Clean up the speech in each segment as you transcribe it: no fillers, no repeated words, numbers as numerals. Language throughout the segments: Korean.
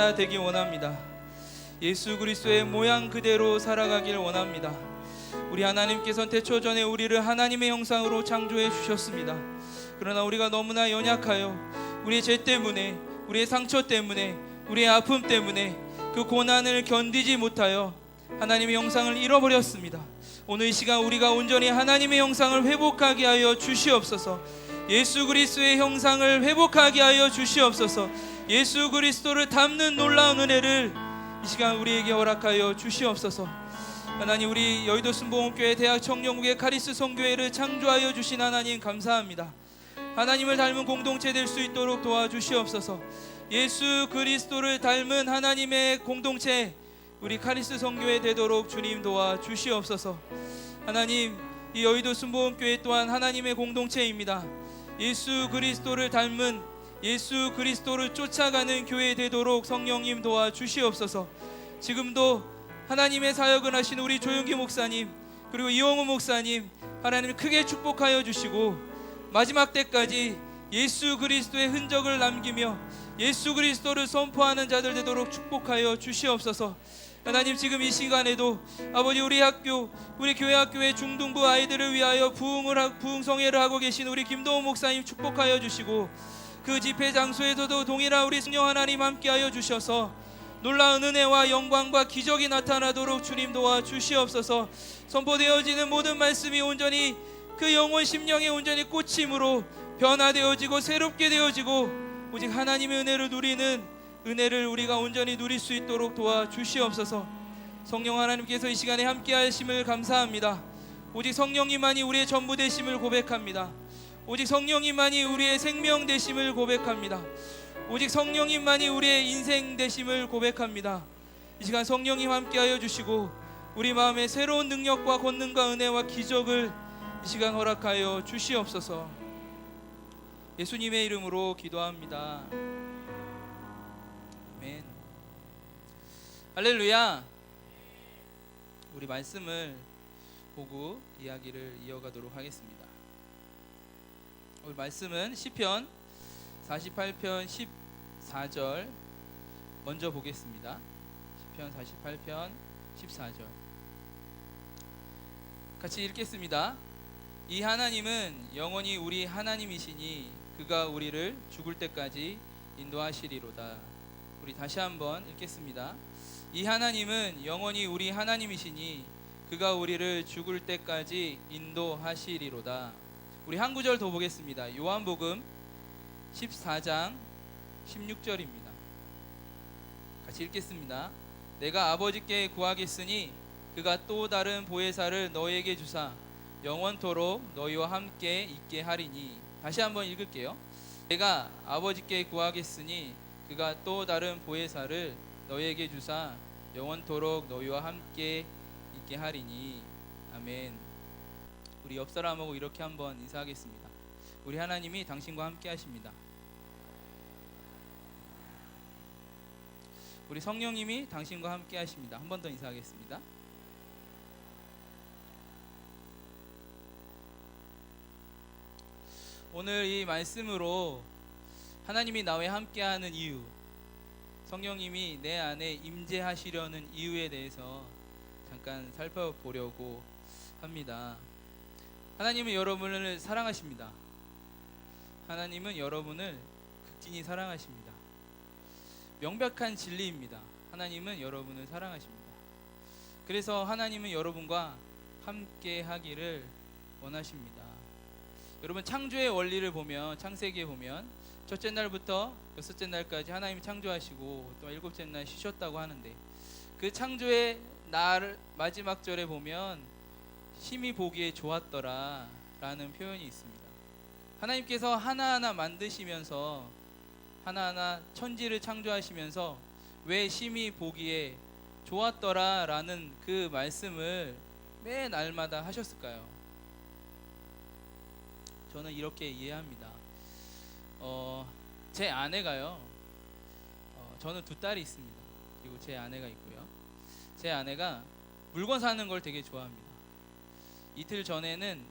자 되기 원합니다. 예수 그리스도의 모양 그대로 살아가길 원합니다. 우리 하나님께서는 태초 전에 우리를 하나님의 형상으로 창조해 주셨습니다. 그러나 우리가 너무나 연약하여 우리의 죄 때문에, 우리의 상처 때문에, 우리의 아픔 때문에 그 고난을 견디지 못하여 하나님의 형상을 잃어버렸습니다. 오늘 이 시간 우리가 온전히 하나님의 형상을 회복하게 하여 주시옵소서. 예수 그리스도의 형상을 회복하게 하여 주시옵소서. 예수 그리스도를 닮는 놀라운 은혜를 이 시간 우리에게 허락하여 주시옵소서. 하나님, 우리 여의도 순복음교회 대학 청년국의 카리스 선교회를 창조하여 주신 하나님 감사합니다. 하나님을 닮은 공동체 될 수 있도록 도와주시옵소서. 예수 그리스도를 닮은 하나님의 공동체, 우리 카리스 선교회 되도록 주님 도와주시옵소서. 하나님, 이 여의도 순복음교회 또한 하나님의 공동체입니다. 예수 그리스도를 닮은, 예수 그리스도를 쫓아가는 교회 되도록 성령님 도와주시옵소서. 지금도 하나님의 사역을 하신 우리 조용기 목사님, 그리고 이영호 목사님, 하나님 크게 축복하여 주시고 마지막 때까지 예수 그리스도의 흔적을 남기며 예수 그리스도를 선포하는 자들 되도록 축복하여 주시옵소서. 하나님, 지금 이 시간에도 아버지, 우리 학교, 우리 교회 학교의 중등부 아이들을 위하여 부흥성회를 하고 계신 우리 김도훈 목사님 축복하여 주시고, 그 집회 장소에서도 동일한 우리 성령 하나님 함께하여 주셔서 놀라운 은혜와 영광과 기적이 나타나도록 주님 도와주시옵소서. 선포되어지는 모든 말씀이 온전히 그 영혼 심령의 온전히 꽂힘으로 변화되어지고 새롭게 되어지고 오직 하나님의 은혜를 누리는 은혜를 우리가 온전히 누릴 수 있도록 도와주시옵소서. 성령 하나님께서 이 시간에 함께 하심을 감사합니다. 오직 성령님만이 우리의 전부 되심을 고백합니다. 오직 성령님만이 우리의 생명 되심을 고백합니다. 오직 성령님만이 우리의 인생 되심을 고백합니다. 이 시간 성령님 함께하여 주시고 우리 마음에 새로운 능력과 권능과 은혜와 기적을 이 시간 허락하여 주시옵소서. 예수님의 이름으로 기도합니다. 아멘. 할렐루야. 우리 말씀을 보고 이야기를 이어가도록 하겠습니다. 오늘 말씀은 시편 48편 14절 먼저 보겠습니다. 시편 48편 14절 같이 읽겠습니다. 이 하나님은 영원히 우리 하나님이시니 그가 우리를 죽을 때까지 인도하시리로다. 우리 다시 한번 읽겠습니다. 이 하나님은 영원히 우리 하나님이시니 그가 우리를 죽을 때까지 인도하시리로다. 우리 한 구절 더 보겠습니다. 요한복음 14장 16절입니다. 같이 읽겠습니다. 내가 아버지께 구하겠으니 그가 또 다른 보혜사를 너희에게 주사 영원토록 너희와 함께 있게 하리니. 다시 한번 읽을게요. 내가 아버지께 구하겠으니 그가 또 다른 보혜사를 너희에게 주사 영원토록 너희와 함께 있게 하리니. 아멘. 우리 옆 사람하고 이렇게 한번 인사하겠습니다. 우리 하나님이 당신과 함께 하십니다. 우리 성령님이 당신과 함께 하십니다. 한 번 더 인사하겠습니다. 오늘 이 말씀으로 하나님이 나와 함께하는 이유, 성령님이 내 안에 임재하시려는 이유에 대해서 잠깐 살펴보려고 합니다. 하나님은 여러분을 사랑하십니다. 하나님은 여러분을 극진히 사랑하십니다. 명백한 진리입니다. 하나님은 여러분을 사랑하십니다. 그래서 하나님은 여러분과 함께 하기를 원하십니다. 여러분, 창조의 원리를 보면, 창세기에 보면 첫째 날부터 여섯째 날까지 하나님이 창조하시고 또 일곱째 날 쉬셨다고 하는데, 그 창조의 날 마지막 절에 보면 심히 보기에 좋았더라 라는 표현이 있습니다. 하나님께서 하나하나 만드시면서, 하나하나 천지를 창조하시면서 왜 심히 보기에 좋았더라 라는 그 말씀을 매 날마다 하셨을까요? 저는 이렇게 이해합니다. 제 아내가요, 저는 두 딸이 있습니다. 그리고 제 아내가 있고요. 제 아내가 물건 사는 걸 되게 좋아합니다. 이틀 전에는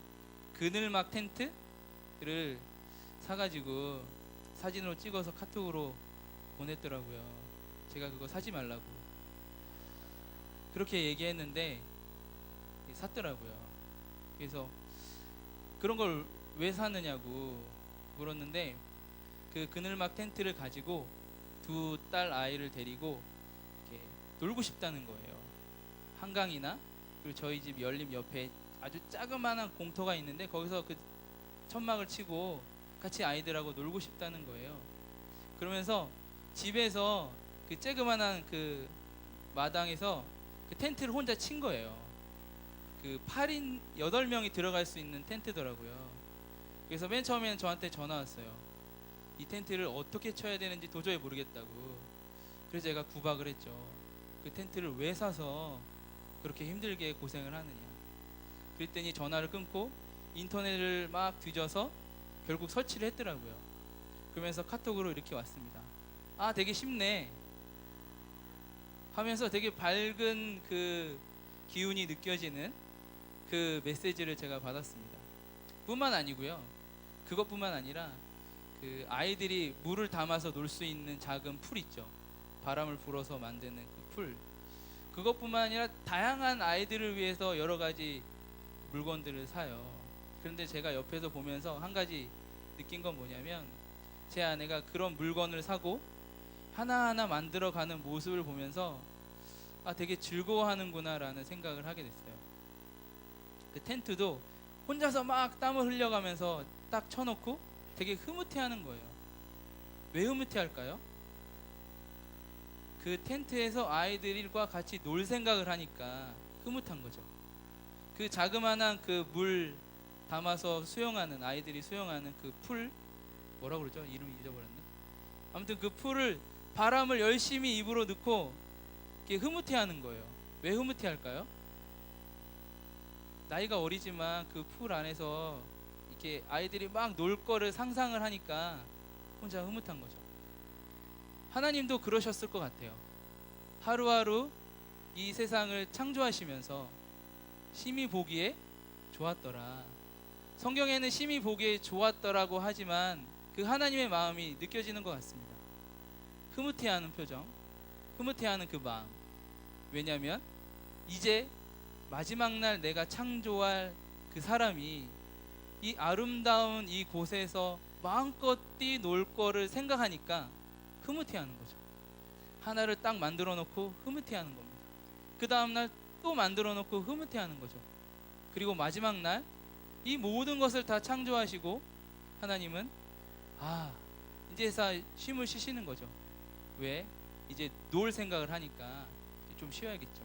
그늘막 텐트를 사가지고 사진으로 찍어서 카톡으로 보냈더라고요. 제가 그거 사지 말라고 그렇게 얘기했는데 샀더라고요. 그래서 그런 걸 왜 사느냐고 물었는데 그 그늘막 텐트를 가지고 두 딸 아이를 데리고 이렇게 놀고 싶다는 거예요. 한강이나 그리고 저희 집 연림 옆에 아주 자그마한 공터가 있는데 거기서 그 천막을 치고 같이 아이들하고 놀고 싶다는 거예요. 그러면서 집에서 그 쬐그만한 그 마당에서 그 텐트를 혼자 친 거예요. 그 8인 8명이 들어갈 수 있는 텐트더라고요. 그래서 맨 처음에는 저한테 전화 왔어요. 이 텐트를 어떻게 쳐야 되는지 도저히 모르겠다고. 그래서 제가 구박을 했죠. 그 텐트를 왜 사서 그렇게 힘들게 고생을 하느냐. 그랬더니 전화를 끊고 인터넷을 막 뒤져서 결국 설치를 했더라고요. 그러면서 카톡으로 이렇게 왔습니다. 아, 되게 쉽네 하면서 되게 밝은 그 기운이 느껴지는 그 메시지를 제가 받았습니다. 뿐만 아니고요. 그것뿐만 아니라 그 아이들이 물을 담아서 놀 수 있는 작은 풀 있죠. 바람을 불어서 만드는 그 풀. 그것뿐만 아니라 다양한 아이들을 위해서 여러 가지 물건들을 사요. 그런데 제가 옆에서 보면서 한 가지 느낀 건 뭐냐면 제 아내가 그런 물건을 사고 하나하나 만들어가는 모습을 보면서 아, 되게 즐거워하는구나 라는 생각을 하게 됐어요. 그 텐트도 혼자서 막 땀을 흘려가면서 딱 쳐놓고 되게 흐뭇해하는 거예요. 왜 흐뭇해할까요? 그 텐트에서 아이들과 같이 놀 생각을 하니까 흐뭇한 거죠. 그 자그마한 그 물 담아서 수영하는 아이들이 수영하는 그 풀, 뭐라 그러죠? 이름 잊어버렸네. 아무튼 그 풀을 바람을 열심히 입으로 넣고 이렇게 흐뭇해하는 거예요. 왜 흐뭇해할까요? 나이가 어리지만 그 풀 안에서 이렇게 아이들이 막 놀 거를 상상을 하니까 혼자 흐뭇한 거죠. 하나님도 그러셨을 것 같아요. 하루하루 이 세상을 창조하시면서 심히 보기에 좋았더라. 성경에는 심히 보기에 좋았더라고 하지만 그 하나님의 마음이 느껴지는 것 같습니다. 흐뭇해하는 표정, 흐뭇해하는 그 마음. 왜냐하면 이제 마지막 날 내가 창조할 그 사람이 이 아름다운 이 곳에서 마음껏 뛰놀 거를 생각하니까 흐뭇해하는 거죠. 하나를 딱 만들어 놓고 흐뭇해하는 겁니다. 그 다음날 또 만들어 놓고 흐뭇해하는 거죠. 그리고 마지막 날 이 모든 것을 다 창조하시고 하나님은 이제 쉼을 쉬시는 거죠. 왜? 이제 놀 생각을 하니까 좀 쉬어야겠죠.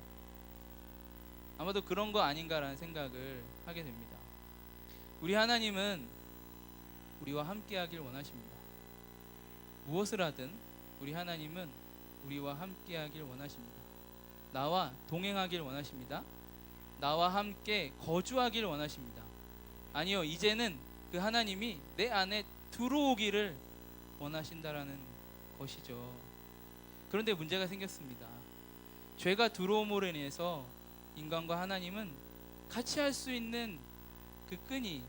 아마도 그런 거 아닌가라는 생각을 하게 됩니다. 우리 하나님은 우리와 함께 하길 원하십니다. 무엇을 하든 우리 하나님은 우리와 함께 하길 원하십니다. 나와 동행하길 원하십니다. 나와 함께 거주하길 원하십니다. 아니요, 이제는 그 하나님이 내 안에 들어오기를 원하신다라는 것이죠. 그런데 문제가 생겼습니다. 죄가 들어옴으로 인해서 인간과 하나님은 같이 할 수 있는 그 끈이,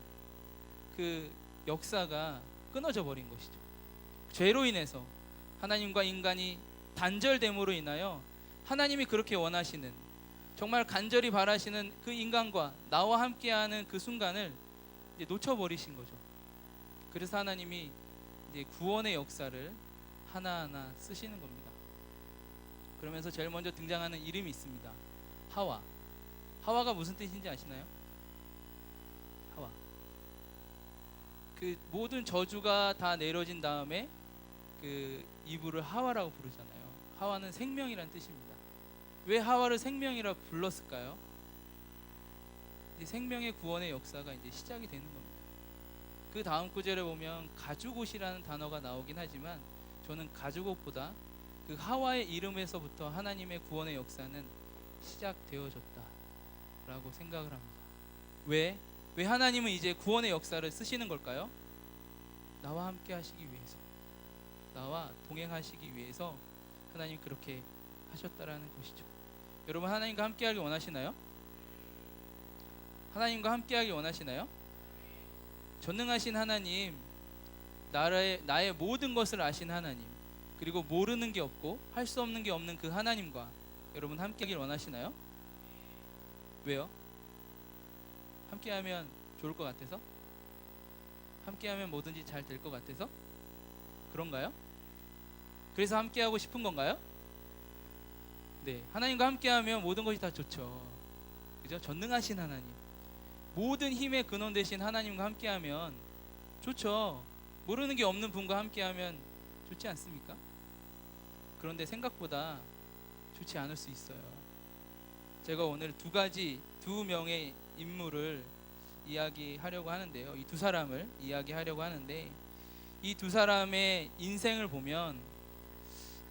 그 역사가 끊어져 버린 것이죠. 죄로 인해서 하나님과 인간이 단절됨으로 인하여 하나님이 그렇게 원하시는, 정말 간절히 바라시는 그 인간과 나와 함께하는 그 순간을 이제 놓쳐버리신 거죠. 그래서 하나님이 이제 구원의 역사를 하나하나 쓰시는 겁니다. 그러면서 제일 먼저 등장하는 이름이 있습니다. 하와. 하와가 무슨 뜻인지 아시나요? 하와. 그 모든 저주가 다 내려진 다음에 그 이브를 하와라고 부르잖아요. 하와는 생명이란 뜻입니다. 왜 하와를 생명이라 불렀을까요? 이제 생명의 구원의 역사가 이제 시작이 되는 겁니다. 그 다음 구절에 보면 가죽옷이라는 단어가 나오긴 하지만 저는 가죽옷보다 그 하와의 이름에서부터 하나님의 구원의 역사는 시작되어졌다라고 생각을 합니다. 왜 하나님은 이제 구원의 역사를 쓰시는 걸까요? 나와 함께 하시기 위해서, 나와 동행하시기 위해서 하나님 그렇게 하셨다라는 것이죠. 여러분, 하나님과 함께 하길 원하시나요? 하나님과 함께 하길 원하시나요? 전능하신 하나님, 나의 모든 것을 아신 하나님, 그리고 모르는 게 없고 할 수 없는 게 없는 그 하나님과 여러분 함께하길 원하시나요? 왜요? 함께하면 좋을 것 같아서? 함께하면 뭐든지 잘 될 것 같아서? 그런가요? 그래서 함께하고 싶은 건가요? 네, 하나님과 함께하면 모든 것이 다 좋죠. 그죠? 전능하신 하나님, 모든 힘의 근원 되신 하나님과 함께하면 좋죠. 모르는 게 없는 분과 함께하면 좋지 않습니까? 그런데 생각보다 좋지 않을 수 있어요. 제가 오늘 두 명의 인물을 이야기하려고 하는데요. 이 두 사람을 이야기하려고 하는데, 이 두 사람의 인생을 보면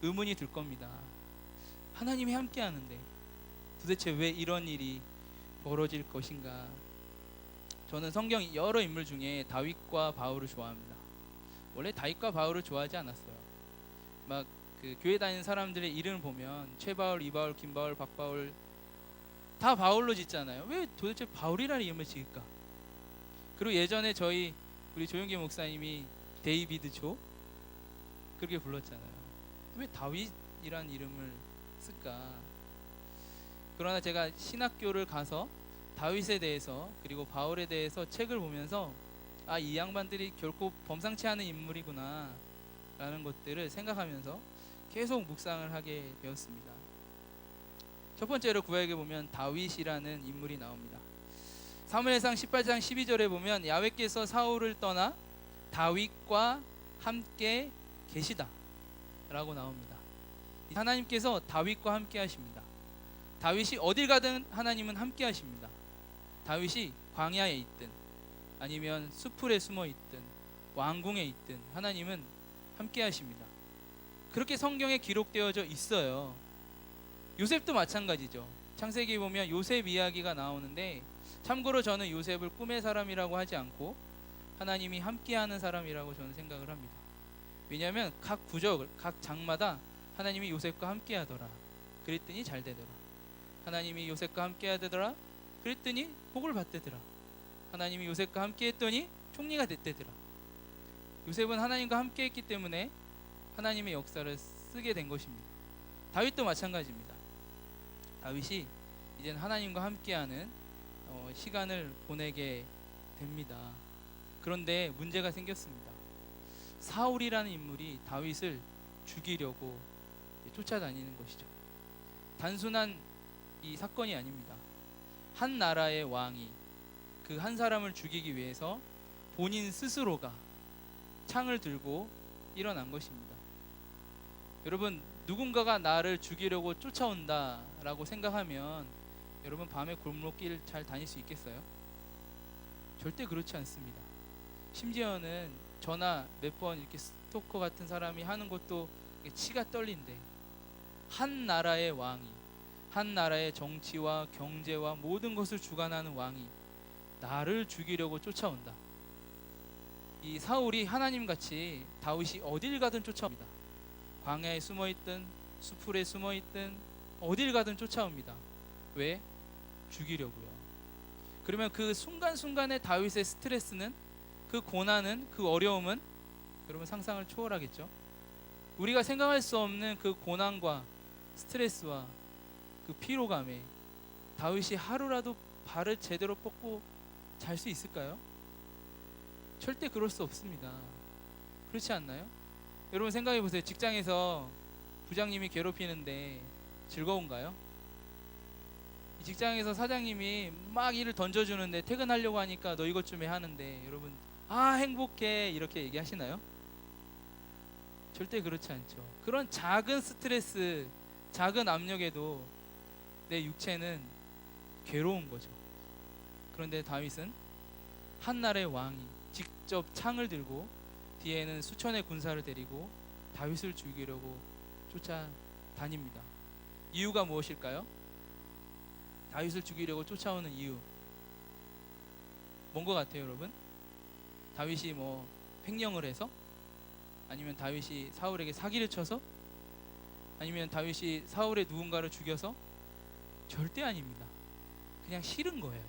의문이 들 겁니다. 하나님이 함께 하는데 도대체 왜 이런 일이 벌어질 것인가? 저는 성경 여러 인물 중에 다윗과 바울을 좋아합니다. 원래 다윗과 바울을 좋아하지 않았어요. 막 그 교회 다니는 사람들의 이름을 보면 최바울, 이바울, 김바울, 박바울 다 바울로 짓잖아요. 왜 도대체 바울이라는 이름을 지을까? 그리고 예전에 우리 조용기 목사님이 데이비드 조 그렇게 불렀잖아요. 왜 다윗이라는 이름을 쓸까? 그러나 제가 신학교를 가서 다윗에 대해서 그리고 바울에 대해서 책을 보면서 이 양반들이 결코 범상치 않은 인물이구나 라는 것들을 생각하면서 계속 묵상을 하게 되었습니다. 첫 번째로 구약에 보면 다윗이라는 인물이 나옵니다. 사무엘상 18장 12절에 보면 야훼께서 사울을 떠나 다윗과 함께 계시다 라고 나옵니다. 하나님께서 다윗과 함께 하십니다. 다윗이 어딜 가든 하나님은 함께 하십니다. 다윗이 광야에 있든 아니면 수풀에 숨어 있든 왕궁에 있든 하나님은 함께 하십니다. 그렇게 성경에 기록되어져 있어요. 요셉도 마찬가지죠. 창세기 보면 요셉 이야기가 나오는데, 참고로 저는 요셉을 꿈의 사람이라고 하지 않고 하나님이 함께하는 사람이라고 저는 생각을 합니다. 왜냐하면 각 부적, 각 장마다 하나님이 요셉과 함께하더라. 그랬더니 잘 되더라. 하나님이 요셉과 함께하더라. 그랬더니 복을 받대더라. 하나님이 요셉과 함께했더니 총리가 됐대더라. 요셉은 하나님과 함께했기 때문에 하나님의 역사를 쓰게 된 것입니다. 다윗도 마찬가지입니다. 다윗이 이제는 하나님과 함께하는 시간을 보내게 됩니다. 그런데 문제가 생겼습니다. 사울이라는 인물이 다윗을 죽이려고 쫓아다니는 것이죠. 단순한 이 사건이 아닙니다. 한 나라의 왕이 그 한 사람을 죽이기 위해서 본인 스스로가 창을 들고 일어난 것입니다. 여러분, 누군가가 나를 죽이려고 쫓아온다 라고 생각하면 여러분 밤에 골목길 잘 다닐 수 있겠어요? 절대 그렇지 않습니다. 심지어는 저나 몇 번 이렇게 스토커 같은 사람이 하는 것도 치가 떨린데, 한 나라의 왕이, 한 나라의 정치와 경제와 모든 것을 주관하는 왕이 나를 죽이려고 쫓아온다. 이 사울이 하나님같이 다윗이 어딜 가든 쫓아옵니다. 광야에 숨어있든 수풀에 숨어있든 어딜 가든 쫓아옵니다. 왜? 죽이려고요. 그러면 그 순간순간의 다윗의 스트레스는, 그 고난은, 그 어려움은 여러분 상상을 초월하겠죠. 우리가 생각할 수 없는 그 고난과 스트레스와 그 피로감에 다윗이 하루라도 발을 제대로 뻗고 잘 수 있을까요? 절대 그럴 수 없습니다. 그렇지 않나요? 여러분 생각해 보세요. 직장에서 부장님이 괴롭히는데 즐거운가요? 직장에서 사장님이 막 일을 던져주는데 퇴근하려고 하니까 너 이것 좀 해 하는데 여러분 행복해 이렇게 얘기하시나요? 절대 그렇지 않죠. 그런 작은 스트레스, 작은 압력에도 내 육체는 괴로운 거죠. 그런데 다윗은 한 나라의 왕이 직접 창을 들고 뒤에는 수천의 군사를 데리고 다윗을 죽이려고 쫓아다닙니다. 이유가 무엇일까요? 다윗을 죽이려고 쫓아오는 이유 뭔 것 같아요, 여러분? 다윗이 횡령을 해서? 아니면 다윗이 사울에게 사기를 쳐서? 아니면 다윗이 사울의 누군가를 죽여서? 절대 아닙니다. 그냥 싫은 거예요.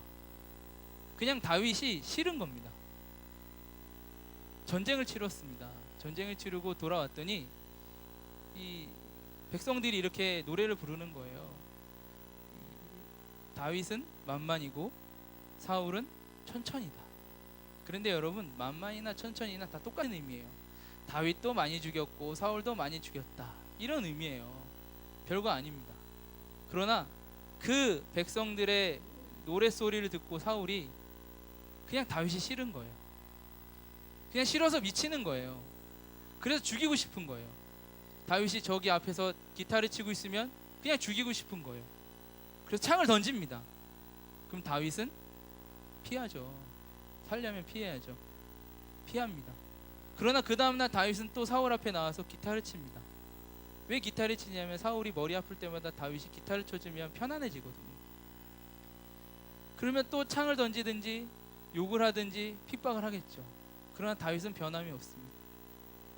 그냥 다윗이 싫은 겁니다. 전쟁을 치렀습니다. 전쟁을 치르고 돌아왔더니 이 백성들이 이렇게 노래를 부르는 거예요. 다윗은 만만이고 사울은 천천이다. 그런데 여러분, 만만이나 천천이나 다 똑같은 의미예요. 다윗도 많이 죽였고 사울도 많이 죽였다, 이런 의미예요. 별거 아닙니다. 그러나 그 백성들의 노랫소리를 듣고 사울이 그냥 다윗이 싫은 거예요. 그냥 싫어서 미치는 거예요. 그래서 죽이고 싶은 거예요. 다윗이 저기 앞에서 기타를 치고 있으면 그냥 죽이고 싶은 거예요. 그래서 창을 던집니다. 그럼 다윗은 피하죠. 살려면 피해야죠. 피합니다. 그러나 그 다음날 다윗은 또 사울 앞에 나와서 기타를 칩니다. 왜 기타를 치냐면 사울이 머리 아플 때마다 다윗이 기타를 쳐주면 편안해지거든요. 그러면 또 창을 던지든지 욕을 하든지 핍박을 하겠죠. 그러나 다윗은 변함이 없습니다.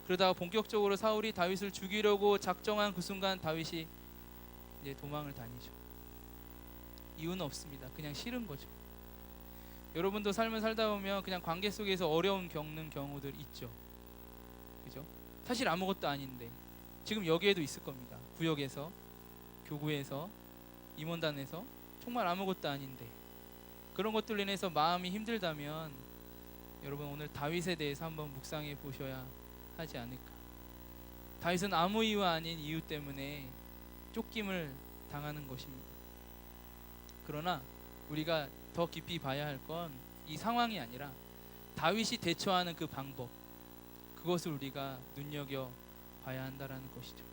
그러다가 본격적으로 사울이 다윗을 죽이려고 작정한 그 순간 다윗이 이제 도망을 다니죠. 이유는 없습니다. 그냥 싫은 거죠. 여러분도 삶을 살다 보면 그냥 관계 속에서 어려움 겪는 경우들 있죠. 그죠? 사실 아무것도 아닌데 지금 여기에도 있을 겁니다. 구역에서, 교구에서, 임원단에서 정말 아무것도 아닌데 그런 것들로 인해서 마음이 힘들다면 여러분, 오늘 다윗에 대해서 한번 묵상해 보셔야 하지 않을까. 다윗은 아무 이유 아닌 이유 때문에 쫓김을 당하는 것입니다. 그러나 우리가 더 깊이 봐야 할 건 이 상황이 아니라 다윗이 대처하는 그 방법, 그것을 우리가 눈여겨 봐야 한다라는 것이죠.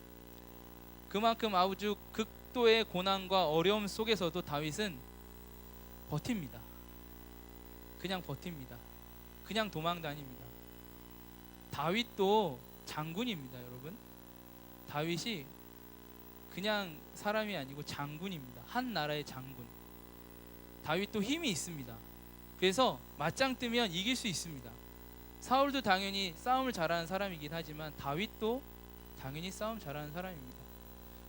그만큼 아주 극도의 고난과 어려움 속에서도 다윗은 버팁니다. 그냥 버팁니다. 그냥 도망 다닙니다. 다윗도 장군입니다, 여러분. 다윗이 그냥 사람이 아니고 장군입니다. 한 나라의 장군. 다윗도 힘이 있습니다. 그래서 맞짱 뜨면 이길 수 있습니다. 사울도 당연히 싸움을 잘하는 사람이긴 하지만 다윗도 당연히 싸움 잘하는 사람입니다.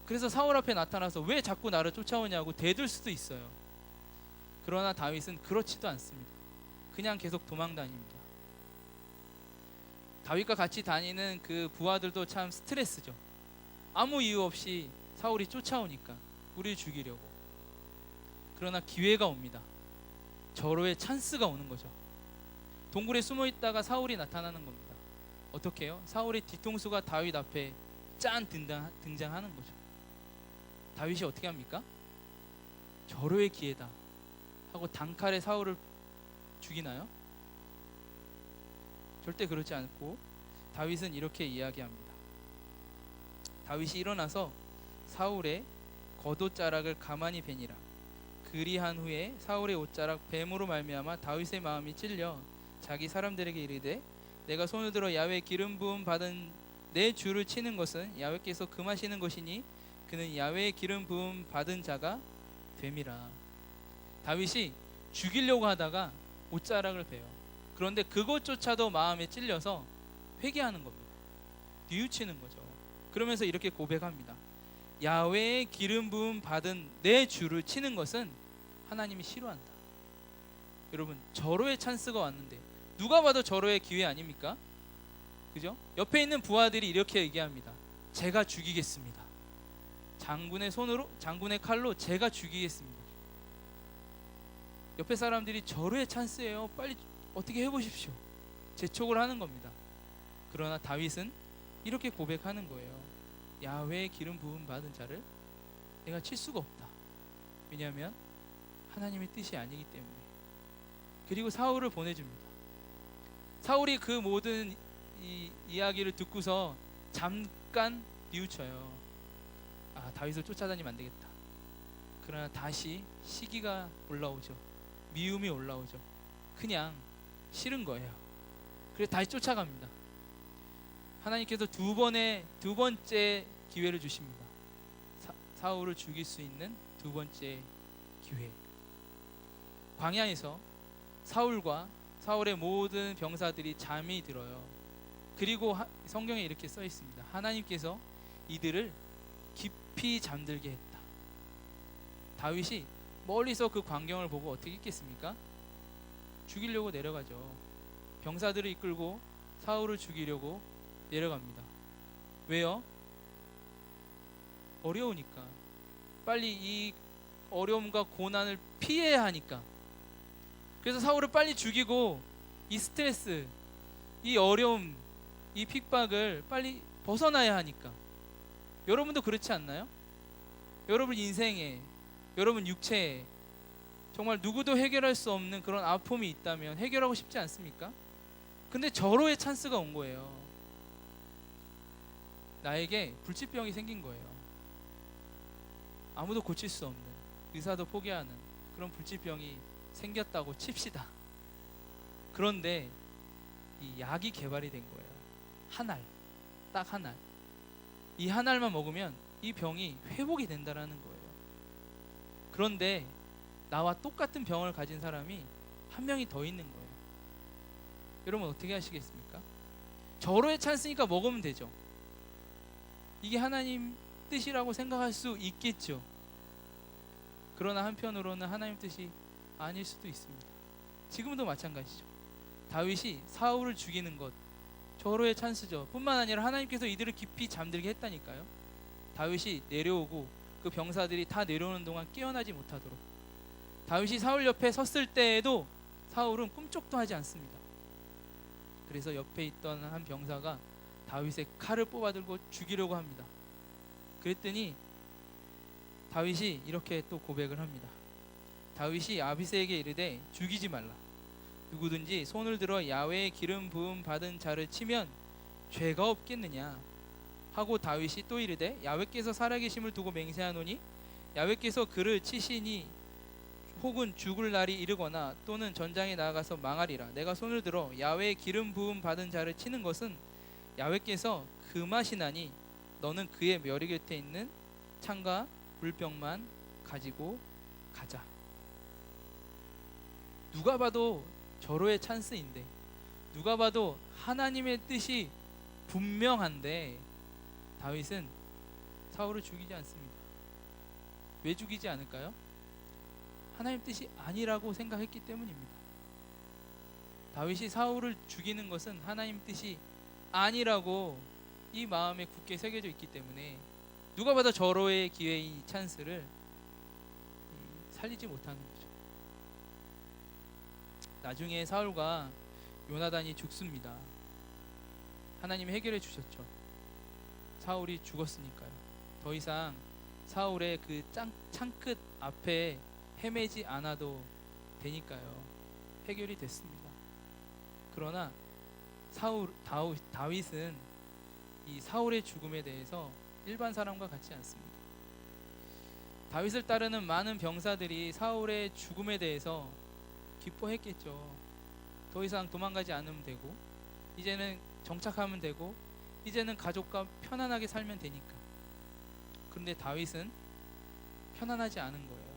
그래서 사울 앞에 나타나서 왜 자꾸 나를 쫓아오냐고 대들 수도 있어요. 그러나 다윗은 그렇지도 않습니다. 그냥 계속 도망 다닙니다. 다윗과 같이 다니는 그 부하들도 참 스트레스죠. 아무 이유 없이 사울이 쫓아오니까 우리를 죽이려고. 그러나 기회가 옵니다. 절호의 찬스가 오는 거죠. 동굴에 숨어 있다가 사울이 나타나는 겁니다. 어떻게 해요? 사울의 뒤통수가 다윗 앞에 짠 등장하는 거죠. 다윗이 어떻게 합니까? 절호의 기회다 하고 단칼에 사울을 죽이나요? 절대 그렇지 않고 다윗은 이렇게 이야기합니다. 다윗이 일어나서 사울의 겉옷자락을 가만히 베니라. 그리한 후에 사울의 옷자락 뱀으로 말미암아 다윗의 마음이 찔려 자기 사람들에게 이르되 내가 손을 들어 야외 기름 부음 받은 내 주를 치는 것은 야외께서 금하시는 것이니 그는 야외의 기름 부음 받은 자가 됨이라. 다윗이 죽이려고 하다가 옷자락을 베요. 그런데 그것조차도 마음에 찔려서 회개하는 겁니다. 뉘우치는 거죠. 그러면서 이렇게 고백합니다. 야외의 기름 부음 받은 내 주를 치는 것은 하나님이 싫어한다. 여러분, 절호의 찬스가 왔는데 누가 봐도 절호의 기회 아닙니까? 그죠? 옆에 있는 부하들이 이렇게 얘기합니다. 제가 죽이겠습니다. 장군의 손으로, 장군의 칼로 제가 죽이겠습니다. 옆에 사람들이 절호의 찬스예요. 빨리 어떻게 해보십시오. 재촉을 하는 겁니다. 그러나 다윗은 이렇게 고백하는 거예요. 야훼의 기름 부음 받은 자를 내가 칠 수가 없다. 왜냐하면 하나님의 뜻이 아니기 때문에. 그리고 사울을 보내줍니다. 사울이 그 모든 이야기를 듣고서 잠깐 뉘우쳐요. 아, 다윗을 쫓아다니면 안 되겠다. 그러나 다시 시기가 올라오죠. 미움이 올라오죠. 그냥 싫은 거예요. 그래서 다시 쫓아갑니다. 하나님께서 두 번째 기회를 주십니다. 사울을 죽일 수 있는 두 번째 기회. 광야에서 사울과 사울의 모든 병사들이 잠이 들어요. 그리고 성경에 이렇게 써 있습니다. 하나님께서 이들을 깊이 잠들게 했다. 다윗이 멀리서 그 광경을 보고 어떻게 했겠습니까? 죽이려고 내려가죠. 병사들을 이끌고 사울을 죽이려고 내려갑니다. 왜요? 어려우니까, 빨리 이 어려움과 고난을 피해야 하니까. 그래서 사울을 빨리 죽이고 이 스트레스, 이 어려움, 이 핍박을 빨리 벗어나야 하니까. 여러분도 그렇지 않나요? 여러분 인생에, 여러분 육체에 정말 누구도 해결할 수 없는 그런 아픔이 있다면 해결하고 싶지 않습니까? 근데 절호의 찬스가 온 거예요. 나에게 불치병이 생긴 거예요. 아무도 고칠 수 없는, 의사도 포기하는 그런 불치병이 생겼다고 칩시다. 그런데 이 약이 개발이 된 거예요. 한 알, 딱 한 알. 이 한 알만 먹으면 이 병이 회복이 된다라는 거예요. 그런데 나와 똑같은 병을 가진 사람이 한 명이 더 있는 거예요. 여러분 어떻게 하시겠습니까? 절호의 찬스니까 먹으면 되죠. 이게 하나님 뜻이라고 생각할 수 있겠죠. 그러나 한편으로는 하나님 뜻이 아닐 수도 있습니다. 지금도 마찬가지죠. 다윗이 사울을 죽이는 것 절호의 찬스죠. 뿐만 아니라 하나님께서 이들을 깊이 잠들게 했다니까요. 다윗이 내려오고 그 병사들이 다 내려오는 동안 깨어나지 못하도록. 다윗이 사울 옆에 섰을 때에도 사울은 꿈쩍도 하지 않습니다. 그래서 옆에 있던 한 병사가 다윗의 칼을 뽑아들고 죽이려고 합니다. 그랬더니 다윗이 이렇게 또 고백을 합니다. 다윗이 아비새에게 이르되 죽이지 말라. 누구든지 손을 들어 야외의 기름 부음 받은 자를 치면 죄가 없겠느냐 하고 다윗이 또 이르되 야외께서 살아계심을 두고 맹세하노니 야외께서 그를 치시니 혹은 죽을 날이 이르거나 또는 전장에 나아가서 망하리라. 내가 손을 들어 야외의 기름 부음 받은 자를 치는 것은 야외께서 금하시나니 너는 그의 머리 곁에 있는 창과 물병만 가지고 가자. 누가 봐도 절호의 찬스인데, 누가 봐도 하나님의 뜻이 분명한데 다윗은 사울을 죽이지 않습니다. 왜 죽이지 않을까요? 하나님 뜻이 아니라고 생각했기 때문입니다. 다윗이 사울을 죽이는 것은 하나님 뜻이 아니라고 이 마음에 굳게 새겨져 있기 때문에 누가 봐도 절호의 기회인 이 찬스를 살리지 못하는 거죠. 나중에 사울과 요나단이 죽습니다. 하나님이 해결해 주셨죠. 사울이 죽었으니까요. 더 이상 사울의 그 창끝 앞에 헤매지 않아도 되니까요. 해결이 됐습니다. 그러나 다윗은 이 사울의 죽음에 대해서 일반 사람과 같지 않습니다. 다윗을 따르는 많은 병사들이 사울의 죽음에 대해서 기뻐했겠죠. 더 이상 도망가지 않으면 되고, 이제는 정착하면 되고, 이제는 가족과 편안하게 살면 되니까. 그런데 다윗은 편안하지 않은 거예요.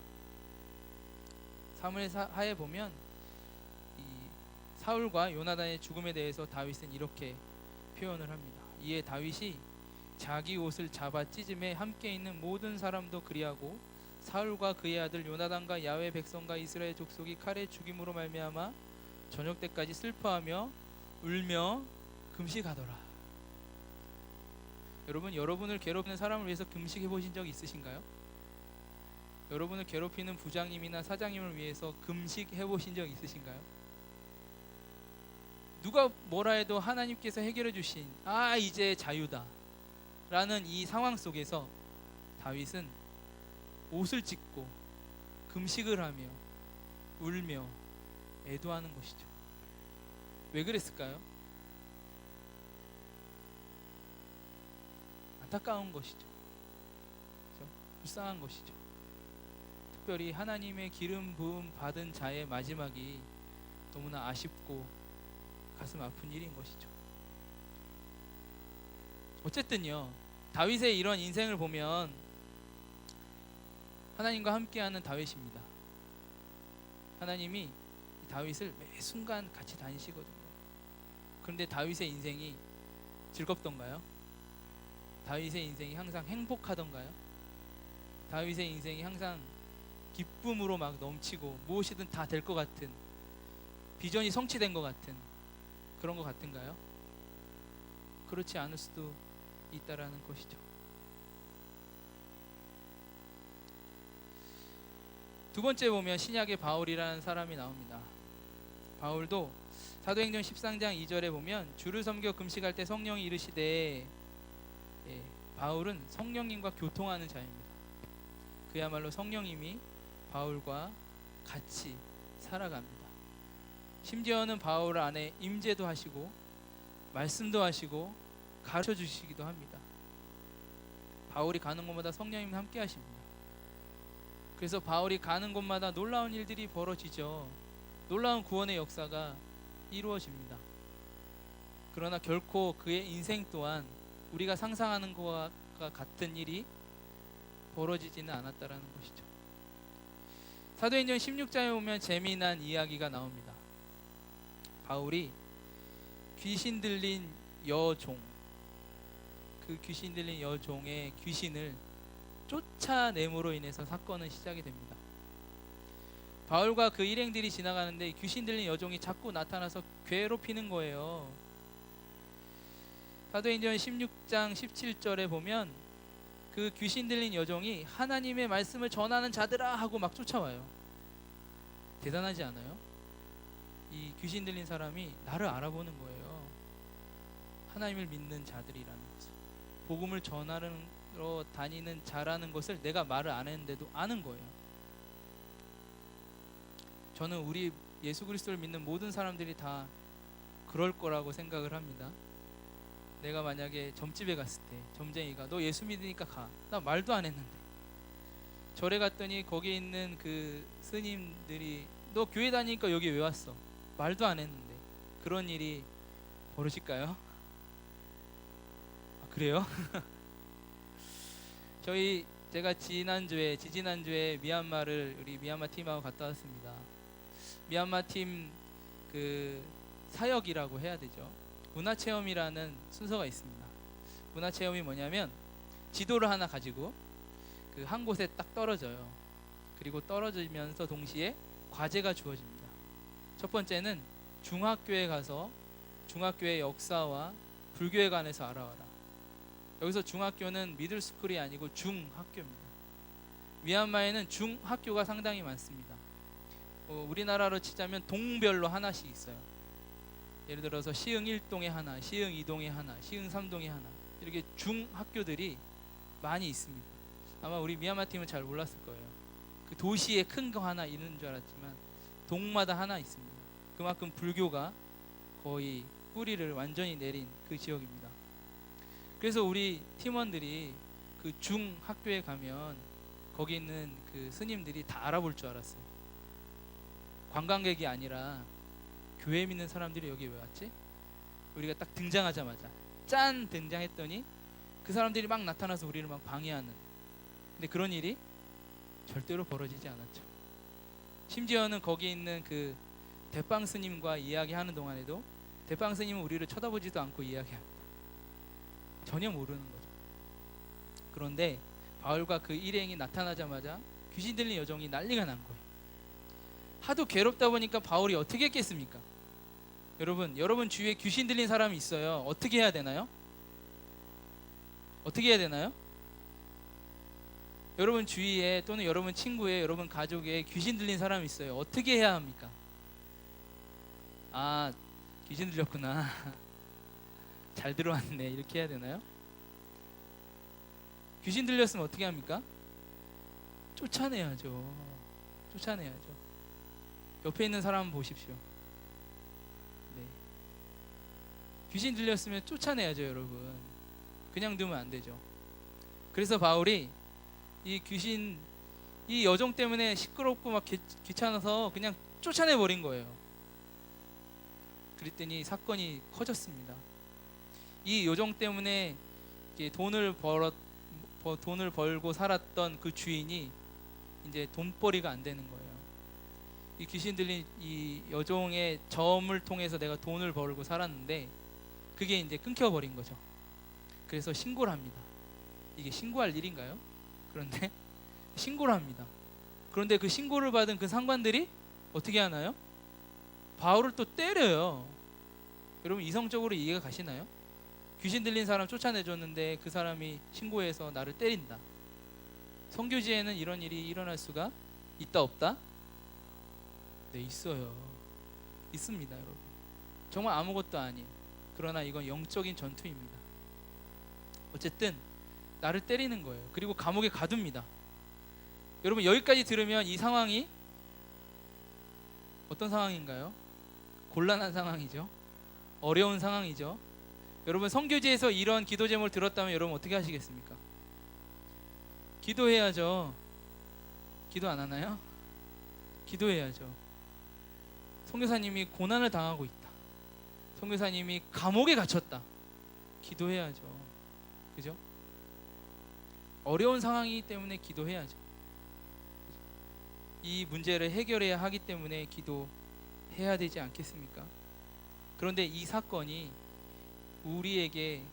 사무엘하에 보면 이 사울과 요나단의 죽음에 대해서 다윗은 이렇게 표현을 합니다. 이에 다윗이 자기 옷을 잡아 찢음에 함께 있는 모든 사람도 그리하고 사울과 그의 아들 요나단과 야외 백성과 이스라엘 족속이 칼에 죽임으로 말미암아 저녁 때까지 슬퍼하며 울며 금식하더라. 여러분, 여러분을 괴롭히는 사람을 위해서 금식해 보신 적 있으신가요? 여러분을 괴롭히는 부장님이나 사장님을 위해서 금식해 보신 적 있으신가요? 누가 뭐라 해도 하나님께서 해결해 주신 이제 자유다 라는 이 상황 속에서 다윗은 옷을 찢고 금식을 하며 울며 애도하는 것이죠. 왜 그랬을까요? 안타까운 것이죠. 그렇죠? 불쌍한 것이죠. 특별히 하나님의 기름 부음 받은 자의 마지막이 너무나 아쉽고 가슴 아픈 일인 것이죠. 어쨌든요, 다윗의 이런 인생을 보면 하나님과 함께하는 다윗입니다. 하나님이 다윗을 매 순간 같이 다니시거든요. 그런데 다윗의 인생이 즐겁던가요? 다윗의 인생이 항상 행복하던가요? 다윗의 인생이 항상 기쁨으로 막 넘치고 무엇이든 다 될 것 같은, 비전이 성취된 것 같은 그런 것 같은가요? 그렇지 않을 수도 있다라는 것이죠. 두 번째 보면 신약의 바울이라는 사람이 나옵니다. 바울도 사도행전 13장 2절에 보면 주를 섬겨 금식할 때 성령이 이르시되, 바울은 성령님과 교통하는 자입니다. 그야말로 성령님이 바울과 같이 살아갑니다. 심지어는 바울 안에 임재도 하시고 말씀도 하시고 가르쳐 주시기도 합니다. 바울이 가는 곳마다 성령님이 함께 하십니다. 그래서 바울이 가는 곳마다 놀라운 일들이 벌어지죠. 놀라운 구원의 역사가 이루어집니다. 그러나 결코 그의 인생 또한 우리가 상상하는 것과 같은 일이 벌어지지는 않았다라는 것이죠. 사도행전 16장에 보면 재미난 이야기가 나옵니다. 바울이 귀신 들린 여종, 그 귀신 들린 여종의 귀신을 쫓아냄으로 인해서 사건은 시작이 됩니다. 바울과 그 일행들이 지나가는데 귀신 들린 여종이 자꾸 나타나서 괴롭히는 거예요. 사도행전 16장 17절에 보면 그 귀신 들린 여종이 하나님의 말씀을 전하는 자들아 하고 막 쫓아와요. 대단하지 않아요? 이 귀신 들린 사람이 나를 알아보는 거예요. 하나님을 믿는 자들이라는 것을, 복음을 전하러 다니는 자라는 것을 내가 말을 안 했는데도 아는 거예요. 저는 우리 예수 그리스도를 믿는 모든 사람들이 다 그럴 거라고 생각을 합니다. 내가 만약에 점집에 갔을 때 점쟁이가 너 예수 믿으니까 가. 나 말도 안 했는데. 절에 갔더니 거기 있는 그 스님들이 너 교회 다니니까 여기 왜 왔어? 말도 안 했는데. 그런 일이 벌어질까요? 아, 그래요? 제가 지지난주에 미얀마를 우리 미얀마 팀하고 갔다 왔습니다. 미얀마 팀 그 사역이라고 해야 되죠. 문화체험이라는 순서가 있습니다. 문화체험이 뭐냐면 지도를 하나 가지고 그 한 곳에 딱 떨어져요. 그리고 떨어지면서 동시에 과제가 주어집니다. 첫 번째는 중학교에 가서 중학교의 역사와 불교에 관해서 알아와라. 여기서 중학교는 미들스쿨이 아니고 중학교입니다. 미얀마에는 중학교가 상당히 많습니다. 우리나라로 치자면 동별로 하나씩 있어요. 예를 들어서 시흥 1동에 하나, 시흥 2동에 하나, 시흥 3동에 하나, 이렇게 중학교들이 많이 있습니다. 아마 우리 미얀마 팀은 잘 몰랐을 거예요. 그 도시에 큰 거 하나 있는 줄 알았지만 동마다 하나 있습니다. 그만큼 불교가 거의 뿌리를 완전히 내린 그 지역입니다. 그래서 우리 팀원들이 그 중학교에 가면 거기 있는 그 스님들이 다 알아볼 줄 알았어요. 관광객이 아니라 교회 믿는 사람들이 여기 왜 왔지? 우리가 딱 등장하자마자 짠 등장했더니 그 사람들이 막 나타나서 우리를 막 방해하는, 근데 그런 일이 절대로 벌어지지 않았죠. 심지어는 거기 있는 그 대빵 스님과 이야기하는 동안에도 대빵 스님은 우리를 쳐다보지도 않고 이야기합니다. 전혀 모르는 거죠. 그런데 바울과 그 일행이 나타나자마자 귀신 들린 여종이 난리가 난 거예요. 하도 괴롭다 보니까 바울이 어떻게 했겠습니까? 여러분 주위에 귀신 들린 사람이 있어요. 어떻게 해야 되나요? 어떻게 해야 되나요? 여러분 주위에 또는 여러분 친구에, 여러분 가족에 귀신 들린 사람이 있어요. 어떻게 해야 합니까? 아, 귀신 들렸구나. 잘 들어왔네. 이렇게 해야 되나요? 귀신 들렸으면 어떻게 합니까? 쫓아내야죠. 옆에 있는 사람 보십시오. 네. 귀신 들렸으면 쫓아내야죠, 여러분. 그냥 두면 안 되죠. 그래서 바울이 이 여종 때문에 시끄럽고 막 귀찮아서 그냥 쫓아내 버린 거예요. 그랬더니 사건이 커졌습니다. 이 여종 때문에 돈을 벌고 살았던 그 주인이 이제 돈벌이가 안 되는 거예요. 이 귀신 들린 이 여종의 점을 통해서 내가 돈을 벌고 살았는데 그게 이제 끊겨버린 거죠. 그래서 신고를 합니다. 이게 신고할 일인가요? 그런데 신고를 합니다. 그런데 그 신고를 받은 그 상관들이 어떻게 하나요? 바울을 또 때려요. 여러분 이성적으로 이해가 가시나요? 귀신 들린 사람 쫓아내줬는데 그 사람이 신고해서 나를 때린다. 선교지에는 이런 일이 일어날 수가 있다 없다? 네, 있어요. 있습니다, 여러분. 정말 아무것도 아닌, 그러나 이건 영적인 전투입니다. 어쨌든 나를 때리는 거예요. 그리고 감옥에 가둡니다. 여러분, 여기까지 들으면 이 상황이 어떤 상황인가요? 곤란한 상황이죠. 어려운 상황이죠. 여러분, 선교지에서 이런 기도 제목을 들었다면 여러분 어떻게 하시겠습니까? 기도해야죠. 기도 안 하나요? 기도해야죠. 선교사님이 고난을 당하고 있다. 선교사님이 감옥에 갇혔다. 기도해야죠. 그죠? 어려운 상황이기 때문에 기도해야죠. 이 문제를 해결해야 하기 때문에 기도해야 되지 않겠습니까? 그런데 이 사건이 우리에게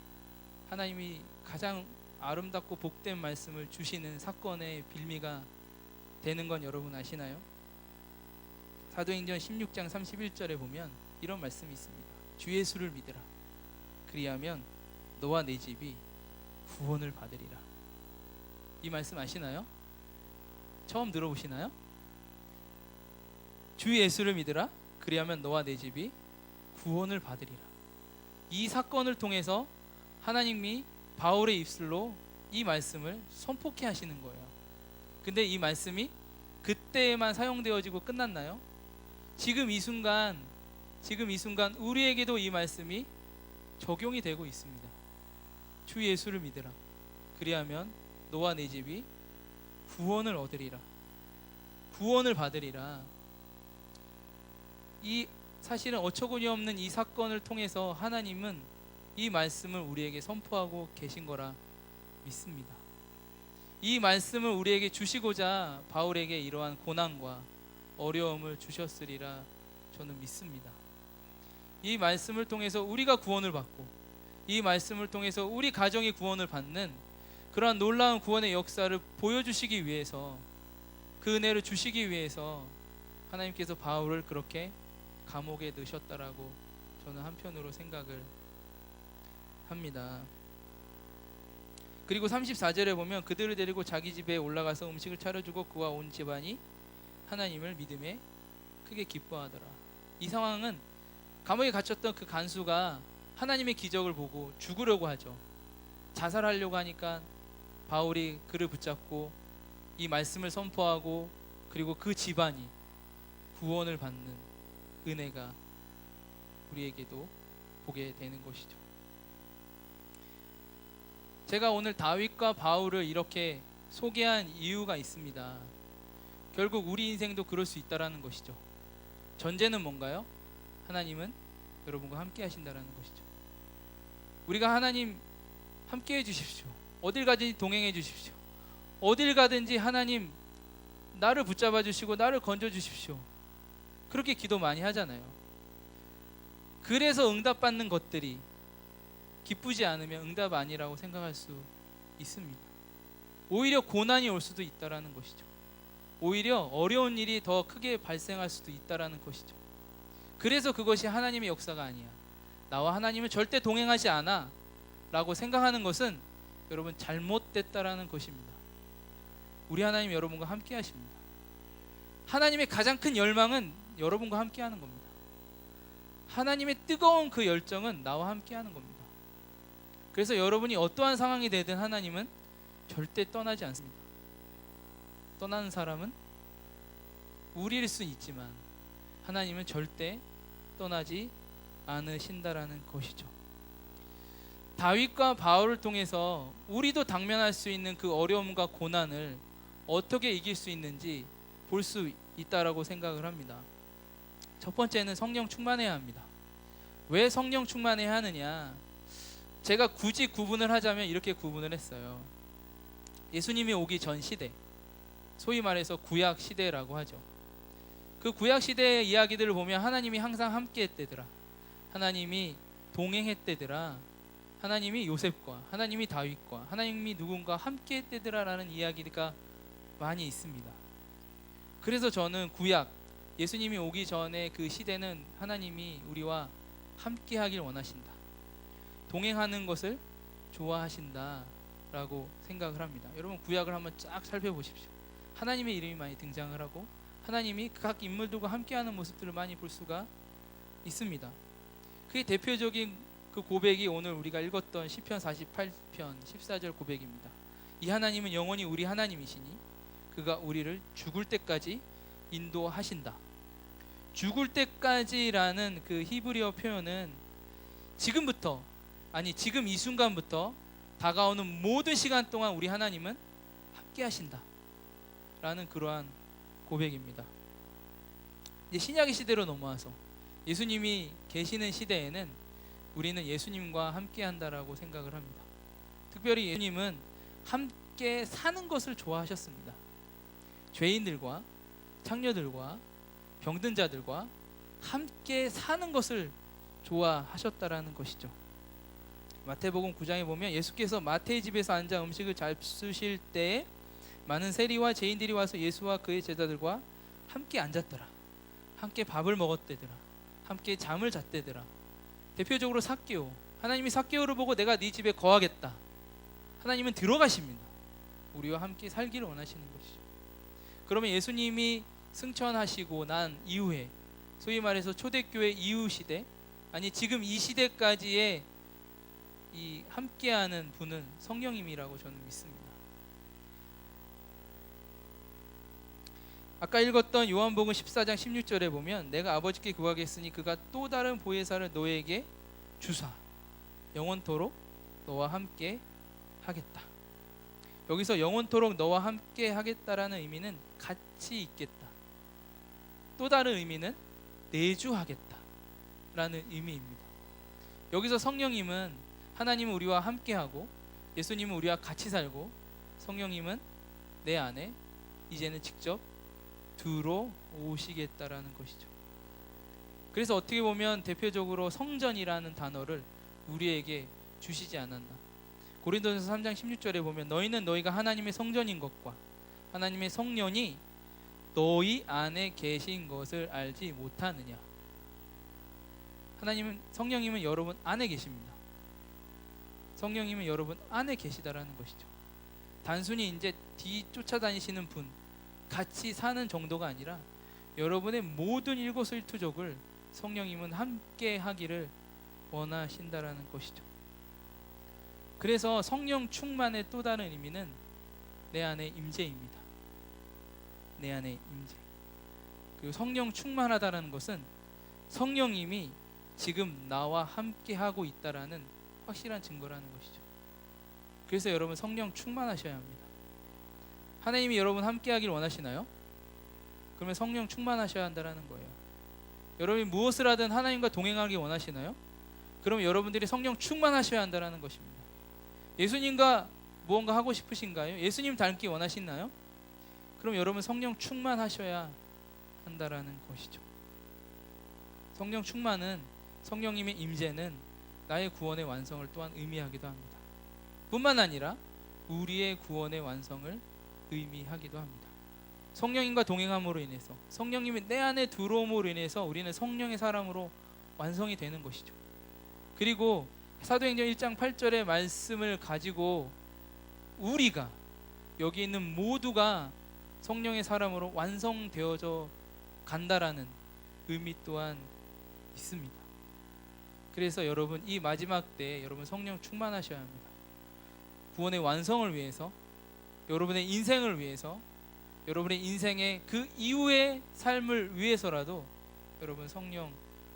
하나님이 가장 아름답고 복된 말씀을 주시는 사건의 빌미가 되는 건 여러분 아시나요? 사도행전 16장 31절에 보면 이런 말씀이 있습니다. 주 예수를 믿으라. 그리하면 너와 내 집이 구원을 받으리라. 이 말씀 아시나요? 처음 들어보시나요? 주 예수를 믿으라. 그리하면 너와 내 집이 구원을 받으리라. 이 사건을 통해서 하나님이 바울의 입술로 이 말씀을 선포케 하시는 거예요. 근데 이 말씀이 그때에만 사용되어지고 끝났나요? 지금 이 순간 우리에게도 이 말씀이 적용이 되고 있습니다. 주 예수를 믿으라. 그리하면 너와 내 집이 구원을 얻으리라. 구원을 받으리라. 이 사실은 어처구니 없는 이 사건을 통해서 하나님은 이 말씀을 우리에게 선포하고 계신 거라 믿습니다. 이 말씀을 우리에게 주시고자 바울에게 이러한 고난과 어려움을 주셨으리라 저는 믿습니다. 이 말씀을 통해서 우리가 구원을 받고 이 말씀을 통해서 우리 가정이 구원을 받는 그러한 놀라운 구원의 역사를 보여주시기 위해서, 그 은혜를 주시기 위해서 하나님께서 바울을 그렇게 감옥에 넣으셨다라고 저는 한편으로 생각을 합니다. 그리고 34절에 보면 그들을 데리고 자기 집에 올라가서 음식을 차려주고 그와 온 집안이 하나님을 믿음에 크게 기뻐하더라. 이 상황은 감옥에 갇혔던 그 간수가 하나님의 기적을 보고 죽으려고 하죠. 자살하려고 하니까 바울이 그를 붙잡고 이 말씀을 선포하고 그리고 그 집안이 구원을 받는 은혜가 우리에게도 보게 되는 것이죠. 제가 오늘 다윗과 바울을 이렇게 소개한 이유가 있습니다. 결국 우리 인생도 그럴 수 있다라는 것이죠. 전제는 뭔가요? 하나님은 여러분과 함께 하신다라는 것이죠. 우리가 하나님 함께 해 주십시오. 어딜 가든지 동행해 주십시오. 어딜 가든지 하나님 나를 붙잡아 주시고 나를 건져 주십시오. 그렇게 기도 많이 하잖아요. 그래서 응답받는 것들이 기쁘지 않으면 응답 아니라고 생각할 수 있습니다. 오히려 고난이 올 수도 있다라는 것이죠. 오히려 어려운 일이 더 크게 발생할 수도 있다라는 것이죠. 그래서 그것이 하나님의 역사가 아니야, 나와 하나님은 절대 동행하지 않아 라고 생각하는 것은 여러분 잘못됐다라는 것입니다. 우리 하나님 여러분과 함께 하십니다. 하나님의 가장 큰 열망은 여러분과 함께 하는 겁니다. 하나님의 뜨거운 그 열정은 나와 함께 하는 겁니다. 그래서 여러분이 어떠한 상황이 되든 하나님은 절대 떠나지 않습니다. 떠나는 사람은 우리일 수 있지만 하나님은 절대 떠나지 않으신다라는 것이죠. 다윗과 바울을 통해서 우리도 당면할 수 있는 그 어려움과 고난을 어떻게 이길 수 있는지 볼 수 있다라고 생각을 합니다. 첫 번째는 성령 충만해야 합니다. 왜 성령 충만해야 하느냐? 제가 굳이 구분을 하자면 이렇게 구분을 했어요. 예수님이 오기 전 시대, 소위 말해서 구약 시대라고 하죠. 그 구약 시대의 이야기들을 보면 하나님이 항상 함께 했대더라, 하나님이 동행했대더라, 하나님이 요셉과 하나님이 다윗과 하나님이 누군가 함께 했대더라 라는 이야기가 많이 있습니다. 그래서 저는 구약, 예수님이 오기 전에 그 시대는 하나님이 우리와 함께 하길 원하신다, 동행하는 것을 좋아하신다 라고 생각을 합니다. 여러분 구약을 한번 쫙 살펴보십시오. 하나님의 이름이 많이 등장을 하고 하나님이 각 인물들과 함께하는 모습들을 많이 볼 수가 있습니다. 그게 대표적인 그 고백이 오늘 우리가 읽었던 시편 48편 14절 고백입니다. 이 하나님은 영원히 우리 하나님이시니 그가 우리를 죽을 때까지 인도하신다. 죽을 때까지라는 그 히브리어 표현은 지금부터, 아니 지금 이 순간부터 다가오는 모든 시간 동안 우리 하나님은 함께 하신다 라는 그러한 고백입니다. 이제 신약의 시대로 넘어와서 예수님이 계시는 시대에는 우리는 예수님과 함께 한다라고 생각을 합니다. 특별히 예수님은 함께 사는 것을 좋아하셨습니다. 죄인들과 창녀들과 병든 자들과 함께 사는 것을 좋아하셨다라는 것이죠. 마태복음 9장에 보면 예수께서 마태의 집에서 앉아 음식을 잡수실 때 많은 세리와 죄인들이 와서 예수와 그의 제자들과 함께 앉았더라. 함께 밥을 먹었대더라. 함께 잠을 잤대더라. 대표적으로 삭개오. 하나님이 삭개오를 보고 내가 네 집에 거하겠다. 하나님은 들어가십니다. 우리와 함께 살기를 원하시는 것이죠. 그러면 예수님이 승천하시고 난 이후에 소위 말해서 초대교회 이후 시대, 아니 지금 이 시대까지의 이 함께하는 분은 성령님이라고 저는 믿습니다. 아까 읽었던 요한복음 14장 16절에 보면 내가 아버지께 구하겠으니 그가 또 다른 보혜사를 너에게 주사 영원토록 너와 함께 하겠다. 여기서 영원토록 너와 함께 하겠다라는 의미는 같이 있겠다. 또 다른 의미는 내주하겠다 라는 의미입니다. 여기서 성령님은 하나님은 우리와 함께하고 예수님은 우리와 같이 살고 성령님은 내 안에 이제는 직접 들어오시겠다라는 것이죠. 그래서 어떻게 보면 대표적으로 성전이라는 단어를 우리에게 주시지 않았나. 고린도전서 3장 16절에 보면 너희는 너희가 하나님의 성전인 것과 하나님의 성령이 너희 안에 계신 것을 알지 못하느냐. 하나님은 성령님은 여러분 안에 계십니다. 성령님은 여러분 안에 계시다라는 것이죠. 단순히 이제 뒤쫓아다니시는 분, 같이 사는 정도가 아니라 여러분의 모든 일거수일투족을 성령님은 함께 하기를 원하신다라는 것이죠. 그래서 성령 충만의 또 다른 의미는 내 안에 임재입니다. 내 안에 임재. 그리고 성령 충만하다라는 것은 성령님이 지금 나와 함께 하고 있다라는 확실한 증거라는 것이죠. 그래서 여러분 성령 충만하셔야 합니다. 하나님이 여러분 함께 하길 원하시나요? 그러면 성령 충만하셔야 한다라는 거예요. 여러분이 무엇을 하든 하나님과 동행하길 원하시나요? 그러면 여러분들이 성령 충만하셔야 한다라는 것입니다. 예수님과 무언가 하고 싶으신가요? 예수님 닮기 원하시나요? 그럼 여러분 성령 충만하셔야 한다라는 것이죠. 성령 충만은 성령님의 임재는 나의 구원의 완성을 또한 의미하기도 합니다. 뿐만 아니라 우리의 구원의 완성을 의미하기도 합니다. 성령님과 동행함으로 인해서 성령님이 내 안에 들어옴으로 인해서 우리는 성령의 사람으로 완성이 되는 것이죠. 그리고 사도행전 1장 8절의 말씀을 가지고 우리가 여기 있는 모두가 성령의 사람으로 완성되어져 간다라는 의미 또한 있습니다. 그래서 여러분 이 마지막 때에 여러분 성령 충만하셔야 합니다. 구원의 완성을 위해서, 여러분의 인생을 위해서, 여러분의 인생의 그 이후의 삶을 위해서라도 여러분 성령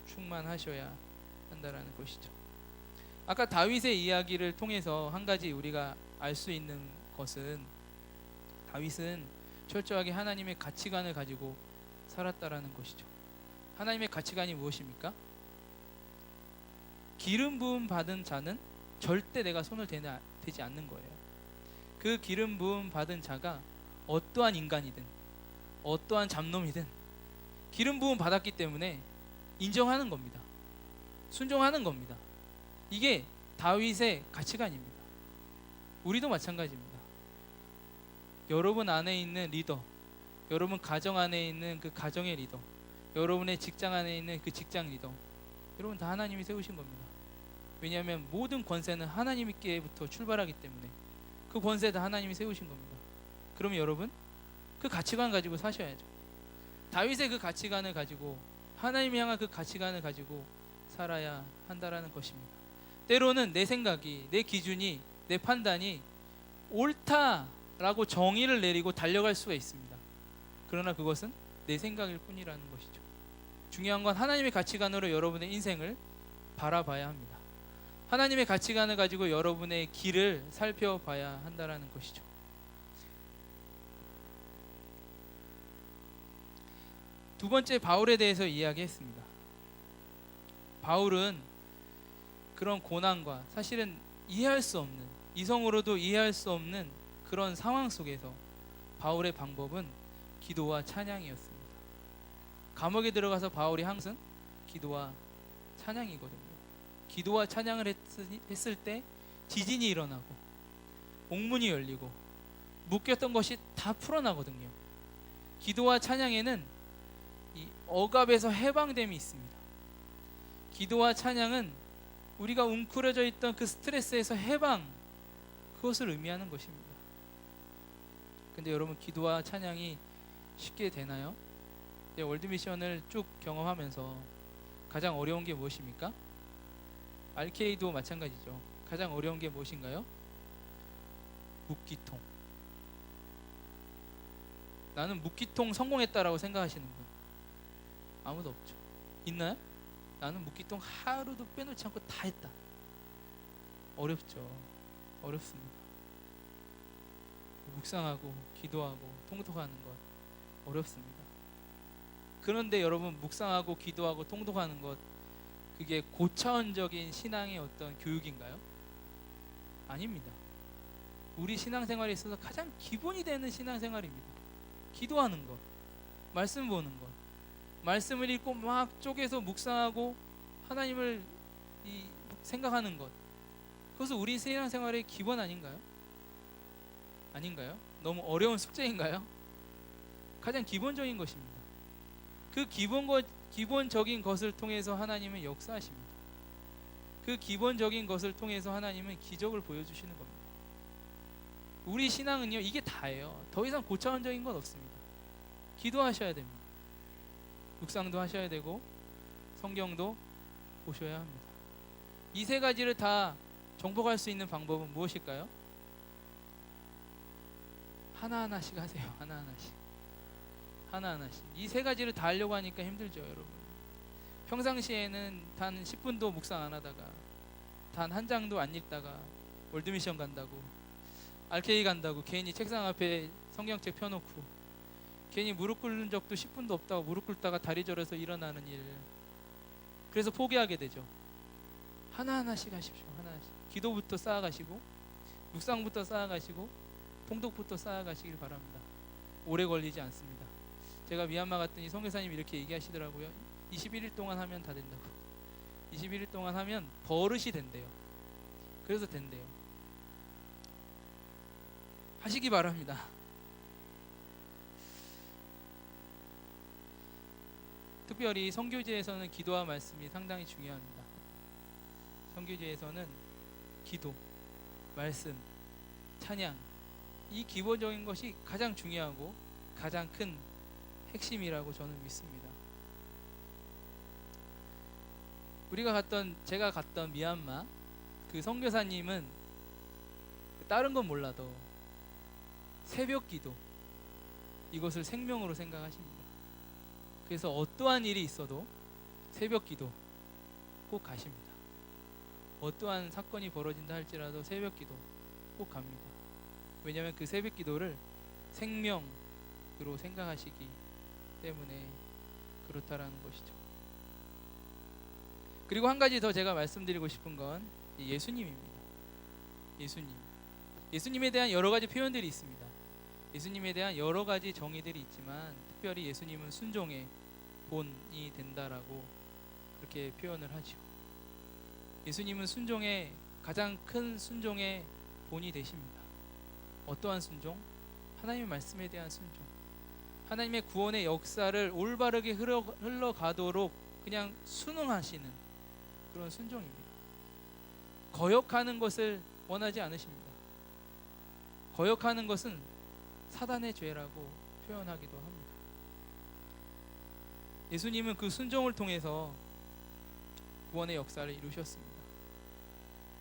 충만하셔야 한다라는 것이죠. 아까 다윗의 이야기를 통해서 한 가지 우리가 알 수 있는 것은 다윗은 철저하게 하나님의 가치관을 가지고 살았다라는 것이죠. 하나님의 가치관이 무엇입니까? 기름 부음 받은 자는 절대 내가 손을 대지 않는 거예요. 그 기름 부음 받은 자가 어떠한 인간이든 어떠한 잡놈이든 기름 부음 받았기 때문에 인정하는 겁니다. 순종하는 겁니다. 이게 다윗의 가치관입니다. 우리도 마찬가지입니다. 여러분 안에 있는 리더, 여러분 가정 안에 있는 그 가정의 리더, 여러분의 직장 안에 있는 그 직장 리더, 여러분 다 하나님이 세우신 겁니다. 왜냐하면 모든 권세는 하나님께부터 출발하기 때문에 그 권세 다 하나님이 세우신 겁니다. 그러면 여러분 그 가치관 가지고 사셔야죠. 다윗의 그 가치관을 가지고, 하나님을 향한 그 가치관을 가지고 살아야 한다라는 것입니다. 때로는 내 생각이, 내 기준이, 내 판단이 옳다라고 정의를 내리고 달려갈 수가 있습니다. 그러나 그것은 내 생각일 뿐이라는 것이죠. 중요한 건 하나님의 가치관으로 여러분의 인생을 바라봐야 합니다. 하나님의 가치관을 가지고 여러분의 길을 살펴봐야 한다라는 것이죠. 두 번째, 바울에 대해서 이야기했습니다. 바울은 그런 고난과 사실은 이해할 수 없는, 이성으로도 이해할 수 없는 그런 상황 속에서 바울의 방법은 기도와 찬양이었습니다. 감옥에 들어가서 바울이 항상 기도와 찬양이거든요. 기도와 찬양을 했을 때 지진이 일어나고 옥문이 열리고 묶였던 것이 다 풀어나거든요. 기도와 찬양에는 이 억압에서 해방됨이 있습니다. 기도와 찬양은 우리가 웅크려져 있던 그 스트레스에서 해방, 그것을 의미하는 것입니다. 근데 여러분, 기도와 찬양이 쉽게 되나요? 월드미션을 쭉 경험하면서 가장 어려운 게 무엇입니까? RK도 마찬가지죠. 가장 어려운 게 무엇인가요? 묵기통. 나는 묵기통 성공했다라고 생각하시는 분 아무도 없죠. 있나요? 나는 묵기통 하루도 빼놓지 않고 다 했다. 어렵죠. 어렵습니다. 묵상하고 기도하고 통독하는 것 어렵습니다. 그런데 여러분, 묵상하고 기도하고 통독하는 것, 그게 고차원적인 신앙의 어떤 교육인가요? 아닙니다. 우리 신앙생활에 있어서 가장 기본이 되는 신앙생활입니다. 기도하는 것, 말씀 보는 것, 말씀을 읽고 막 쪼개서 묵상하고 하나님을 생각하는 것, 그것은 우리 신앙생활의 기본 아닌가요? 아닌가요? 너무 어려운 숙제인가요? 가장 기본적인 것입니다. 그 기본적인 것을 통해서 하나님은 역사하십니다. 그 기본적인 것을 통해서 하나님은 기적을 보여주시는 겁니다. 우리 신앙은요, 이게 다예요. 더 이상 고차원적인 건 없습니다. 기도하셔야 됩니다. 묵상도 하셔야 되고 성경도 보셔야 합니다. 이 세 가지를 다 정복할 수 있는 방법은 무엇일까요? 하나하나씩 하세요. 하나하나씩. 이 세 가지를 다 하려고 하니까 힘들죠, 여러분. 평상시에는 단 10분도 묵상 안 하다가, 단 한 장도 안 읽다가 월드미션 간다고, RK 간다고 괜히 책상 앞에 성경책 펴놓고, 괜히 무릎 꿇는 적도 10분도 없다고 무릎 꿇다가 다리 저려서 일어나는 일. 그래서 포기하게 되죠. 하나하나씩 하십시오. 하나하나씩. 기도부터 쌓아가시고, 묵상부터 쌓아가시고, 통독부터 쌓아가시길 바랍니다. 오래 걸리지 않습니다. 제가 미얀마 갔더니 선교사님이 이렇게 얘기하시더라고요. 21일 동안 하면 다 된다고. 21일 동안 하면 버릇이 된대요. 그래서 된대요. 하시기 바랍니다. 특별히 선교제에서는 기도와 말씀이 상당히 중요합니다. 선교제에서는 기도, 말씀, 찬양, 이 기본적인 것이 가장 중요하고 가장 큰 핵심이라고 저는 믿습니다. 제가 갔던 미얀마 그 선교사님은 다른 건 몰라도 새벽 기도, 이것을 생명으로 생각하십니다. 그래서 어떠한 일이 있어도 새벽 기도 꼭 가십니다. 어떠한 사건이 벌어진다 할지라도 새벽 기도 꼭 갑니다. 왜냐하면 그 새벽 기도를 생명으로 생각하시기 때문에 그렇다라는 것이죠. 그리고 한 가지 더 제가 말씀드리고 싶은 건 예수님입니다. 예수님에 대한 여러 가지 표현들이 있습니다. 예수님에 대한 여러 가지 정의들이 있지만 특별히 예수님은 순종의 본이 된다라고 그렇게 표현을 하죠. 예수님은 순종의 가장 큰 순종의 본이 되십니다. 어떠한 순종? 하나님의 말씀에 대한 순종. 하나님의 구원의 역사를 올바르게 흘러가도록 그냥 순응하시는 그런 순종입니다. 거역하는 것을 원하지 않으십니다. 거역하는 것은 사단의 죄라고 표현하기도 합니다. 예수님은 그 순종을 통해서 구원의 역사를 이루셨습니다.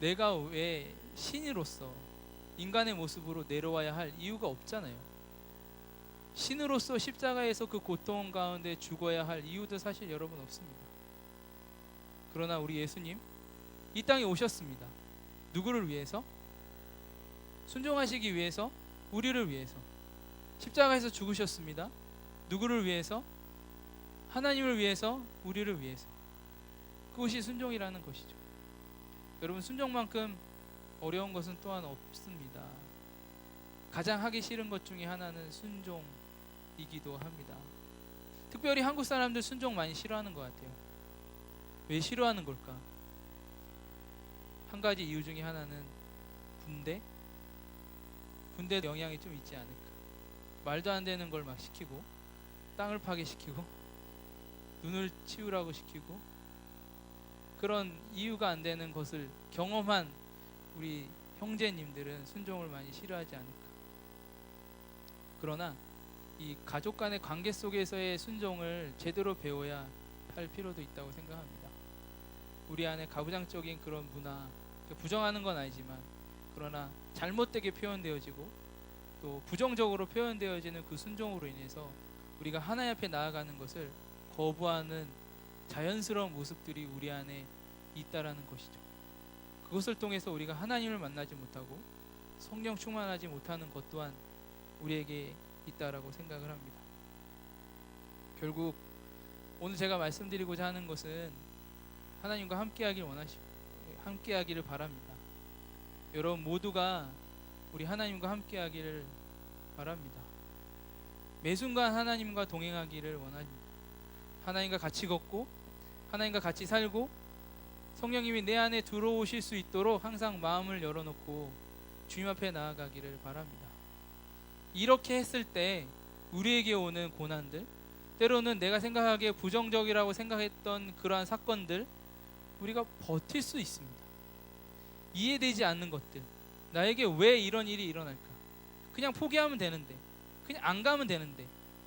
내가 왜 신으로서 인간의 모습으로 내려와야 할 이유가 없잖아요. 신으로서 십자가에서 그 고통 가운데 죽어야 할 이유도 사실 여러분 없습니다. 그러나 우리 예수님 이 땅에 오셨습니다. 누구를 위해서? 순종하시기 위해서, 우리를 위해서 십자가에서 죽으셨습니다. 누구를 위해서? 하나님을 위해서, 우리를 위해서. 그것이 순종이라는 것이죠. 여러분, 순종만큼 어려운 것은 또한 없습니다. 가장 하기 싫은 것 중에 하나는 순종이기도 합니다. 특별히 한국 사람들 순종 많이 싫어하는 것 같아요. 왜 싫어하는 걸까? 한 가지 이유 중에 하나는 군대 영향이 좀 있지 않을까. 말도 안 되는 걸 막 시키고, 땅을 파괴시키고, 눈을 치우라고 시키고, 그런 이유가 안 되는 것을 경험한 우리 형제님들은 순종을 많이 싫어하지 않을까. 그러나 이 가족 간의 관계 속에서의 순종을 제대로 배워야 할 필요도 있다고 생각합니다. 우리 안에 가부장적인 그런 문화, 부정하는 건 아니지만 그러나 잘못되게 표현되어지고 또 부정적으로 표현되어지는 그 순종으로 인해서 우리가 하나님 앞에 나아가는 것을 거부하는 자연스러운 모습들이 우리 안에 있다라는 것이죠. 그것을 통해서 우리가 하나님을 만나지 못하고 성령 충만하지 못하는 것 또한 우리에게 있다라고 생각을 합니다. 결국 오늘 제가 말씀드리고자 하는 것은 하나님과 함께하기를 바랍니다. 여러분 모두가 우리 하나님과 함께하기를 바랍니다. 매 순간 하나님과 동행하기를 원합니다. 하나님과 같이 걷고 하나님과 같이 살고 성령님이 내 안에 들어오실 수 있도록 항상 마음을 열어놓고 주님 앞에 나아가기를 바랍니다. 이렇게 했을 때 우리에게 오는 고난들, 때로는 내가 생각하기에 부정적이라고 생각했던 그러한 사건들, 우리가 버틸 수 있습니다. 이해되지 않는 것들, 나에게 왜 이런 일이 일어날까? 그냥 포기하면 되는데, 그냥 안 가면 되는데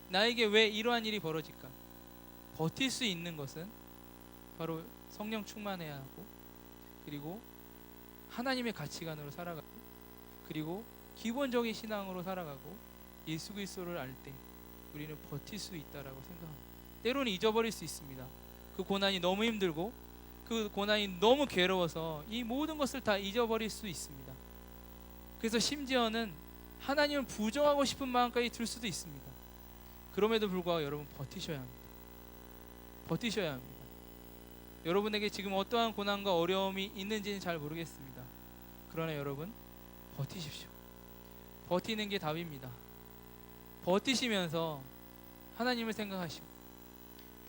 나에게 왜 이러한 일이 벌어질까? 버틸 수 있는 것은 바로 성령 충만해야 하고, 그리고 하나님의 가치관으로 살아가고, 그리고 기본적인 신앙으로 살아가고 예수 그리스도를 알 때 우리는 버틸 수 있다라고 생각합니다. 때로는 잊어버릴 수 있습니다. 그 고난이 너무 힘들고 그 고난이 너무 괴로워서 이 모든 것을 다 잊어버릴 수 있습니다. 그래서 심지어는 하나님을 부정하고 싶은 마음까지 들 수도 있습니다. 그럼에도 불구하고 여러분 버티셔야 합니다. 버티셔야 합니다. 여러분에게 지금 어떠한 고난과 어려움이 있는지는 잘 모르겠습니다. 그러나 여러분 버티십시오. 버티는 게 답입니다. 버티시면서 하나님을 생각하시고,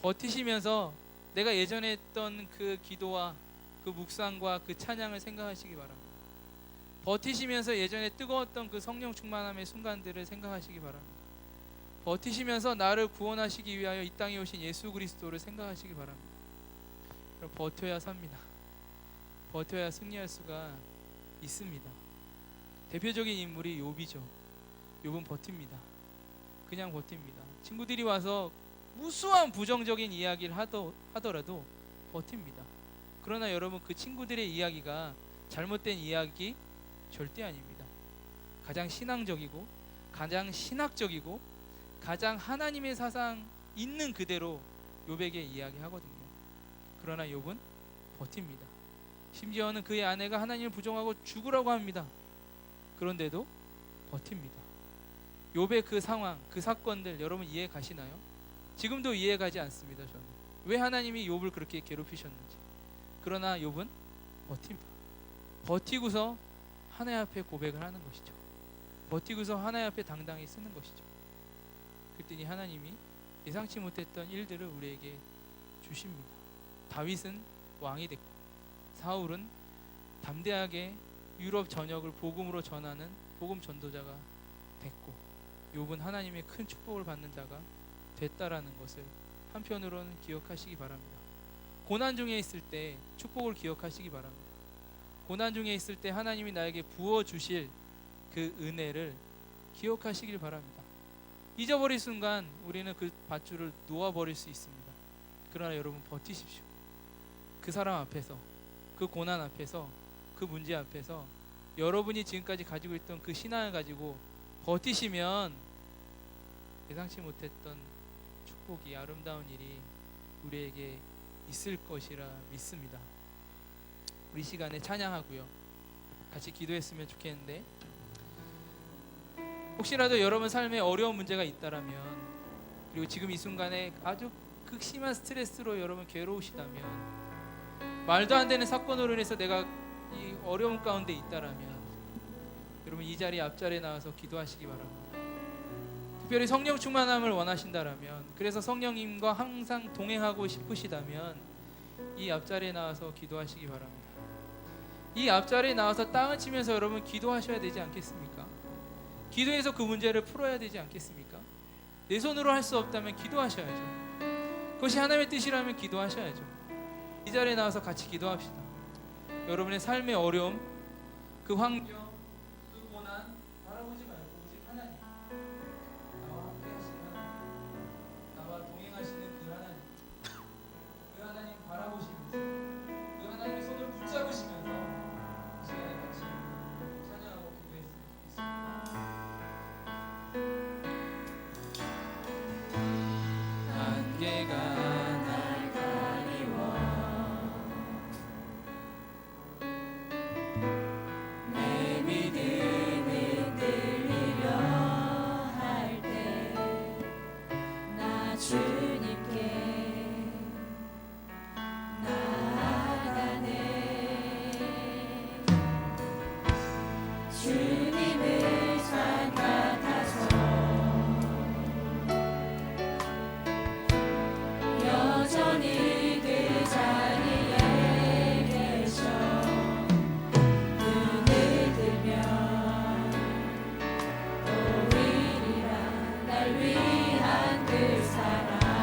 버티시면서 내가 예전에 했던 그 기도와 그 묵상과 그 찬양을 생각하시기 바랍니다. 버티시면서 예전에 뜨거웠던 그 성령 충만함의 순간들을 생각하시기 바랍니다. 버티시면서 나를 구원하시기 위하여 이 땅에 오신 예수 그리스도를 생각하시기 바랍니다. 버텨야 삽니다. 버텨야 승리할 수가 있습니다. 대표적인 인물이 욥이죠. 욥은 버팁니다. 그냥 버팁니다. 친구들이 와서 무수한 부정적인 이야기를 하더라도 버팁니다. 그러나 여러분 그 친구들의 이야기가 잘못된 이야기 절대 아닙니다. 가장 신앙적이고 가장 신학적이고 가장 하나님의 사상 있는 그대로 욥에게 이야기하거든요. 그러나 욥은 버팁니다. 심지어는 그의 아내가 하나님을 부정하고 죽으라고 합니다. 그런데도 버팁니다. 욥의 그 상황, 그 사건들 여러분 이해 가시나요? 지금도 이해 가지 않습니다. 저는 왜 하나님이 욥을 그렇게 괴롭히셨는지. 그러나 욥은 버팁니다. 버티고서 하나님 앞에 고백을 하는 것이죠. 버티고서 하나님 앞에 당당히 쓰는 것이죠. 그랬더니 하나님이 예상치 못했던 일들을 우리에게 주십니다. 다윗은 왕이 됐고, 사울은 담대하게 유럽 전역을 복음으로 전하는 복음 전도자가 됐고, 욥은 하나님의 큰 축복을 받는 자가 됐다라는 것을 한편으로는 기억하시기 바랍니다. 고난 중에 있을 때 축복을 기억하시기 바랍니다. 고난 중에 있을 때 하나님이 나에게 부어주실 그 은혜를 기억하시길 바랍니다. 잊어버릴 순간 우리는 그 밧줄을 놓아버릴 수 있습니다. 그러나 여러분 버티십시오. 그 사람 앞에서, 그 고난 앞에서, 그 문제 앞에서 여러분이 지금까지 가지고 있던 그 신앙을 가지고 버티시면 예상치 못했던 축복이, 아름다운 일이 우리에게 있을 것이라 믿습니다. 우리 시간에 찬양하고요, 같이 기도했으면 좋겠는데, 혹시라도 여러분 삶에 어려운 문제가 있다라면, 그리고 지금 이 순간에 아주 극심한 스트레스로 여러분 괴로우시다면, 말도 안 되는 사건으로 인해서 내가 이 어려움 가운데 있다라면, 여러분 이 자리 앞자리에 나와서 기도하시기 바랍니다. 특별히 성령 충만함을 원하신다라면, 그래서 성령님과 항상 동행하고 싶으시다면 이 앞자리에 나와서 기도하시기 바랍니다. 이 앞자리에 나와서 땅을 치면서 여러분 기도하셔야 되지 않겠습니까? 기도해서 그 문제를 풀어야 되지 않겠습니까? 내 손으로 할 수 없다면 기도하셔야죠. 그것이 하나님의 뜻이라면 기도하셔야죠. 이 자리에 나와서 같이 기도합시다. 여러분의 삶의 어려움, 그 환경, 그 고난 바라보지 말고 오직 하나님, 나와 함께 하시는 하나님, 나와 동행하시는 그 하나님, 그 하나님 바라보시면서, 그 하나님의 손을 붙잡으시면서 이 시간에 같이 찬양하고 기도했으면 좋겠습니다. 안개가 위한 그 사랑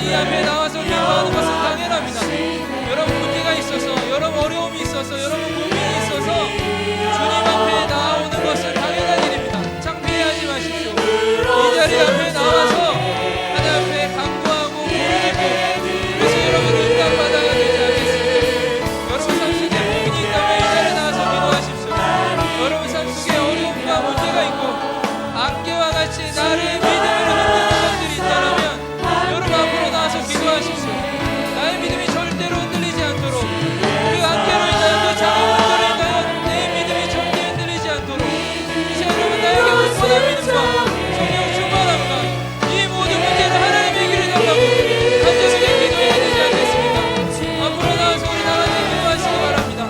이 앞에 나와서 기도하는 것은 당연합니다. 여러분 문제가 있어서, 여러분 어려움이 있어서, 여러분 고민이 있어서 주님 앞에 나오는 것은 당연한 일입니다. 창피해하지 마십시오. 이 자리 앞에 나와서 하나님 앞에 간구하고 부르짖고, 그래서 여러분 응답받아야 되지 않겠습니까? 여러분 삶 속에 고민이 있다면 이 자리에 나와서 기도하십시오. 여러분 삶 속에 어려움과 문제가 있고 안개와 같이 나를 믿음으로 흔드는 것들이 있다면 여러분 앞으로 나와서 기도하십시오. 나의 믿음이 절대로 흔들리지 않도록, 그 안개로 인하여 그 장애물들로 인하여 내 믿음이 절대 흔들리지 않도록 이제 여러분 나에게 충만한 믿음과 성령 충만함과 이 모든 문제를 하나님의 길을 넘나고 간절하게 기도해야 되지 않겠습니까? 앞으로 나와서 우리 다 같이 기도하시기 바랍니다.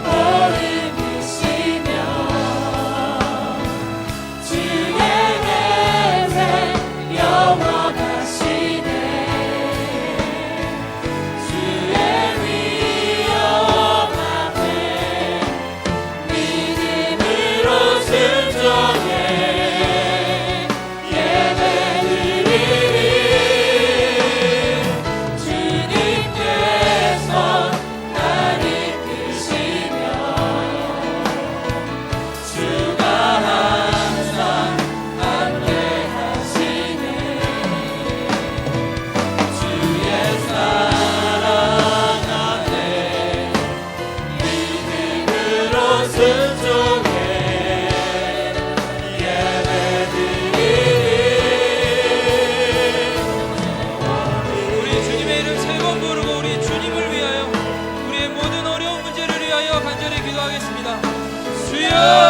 간절히 기도하겠습니다. 주여!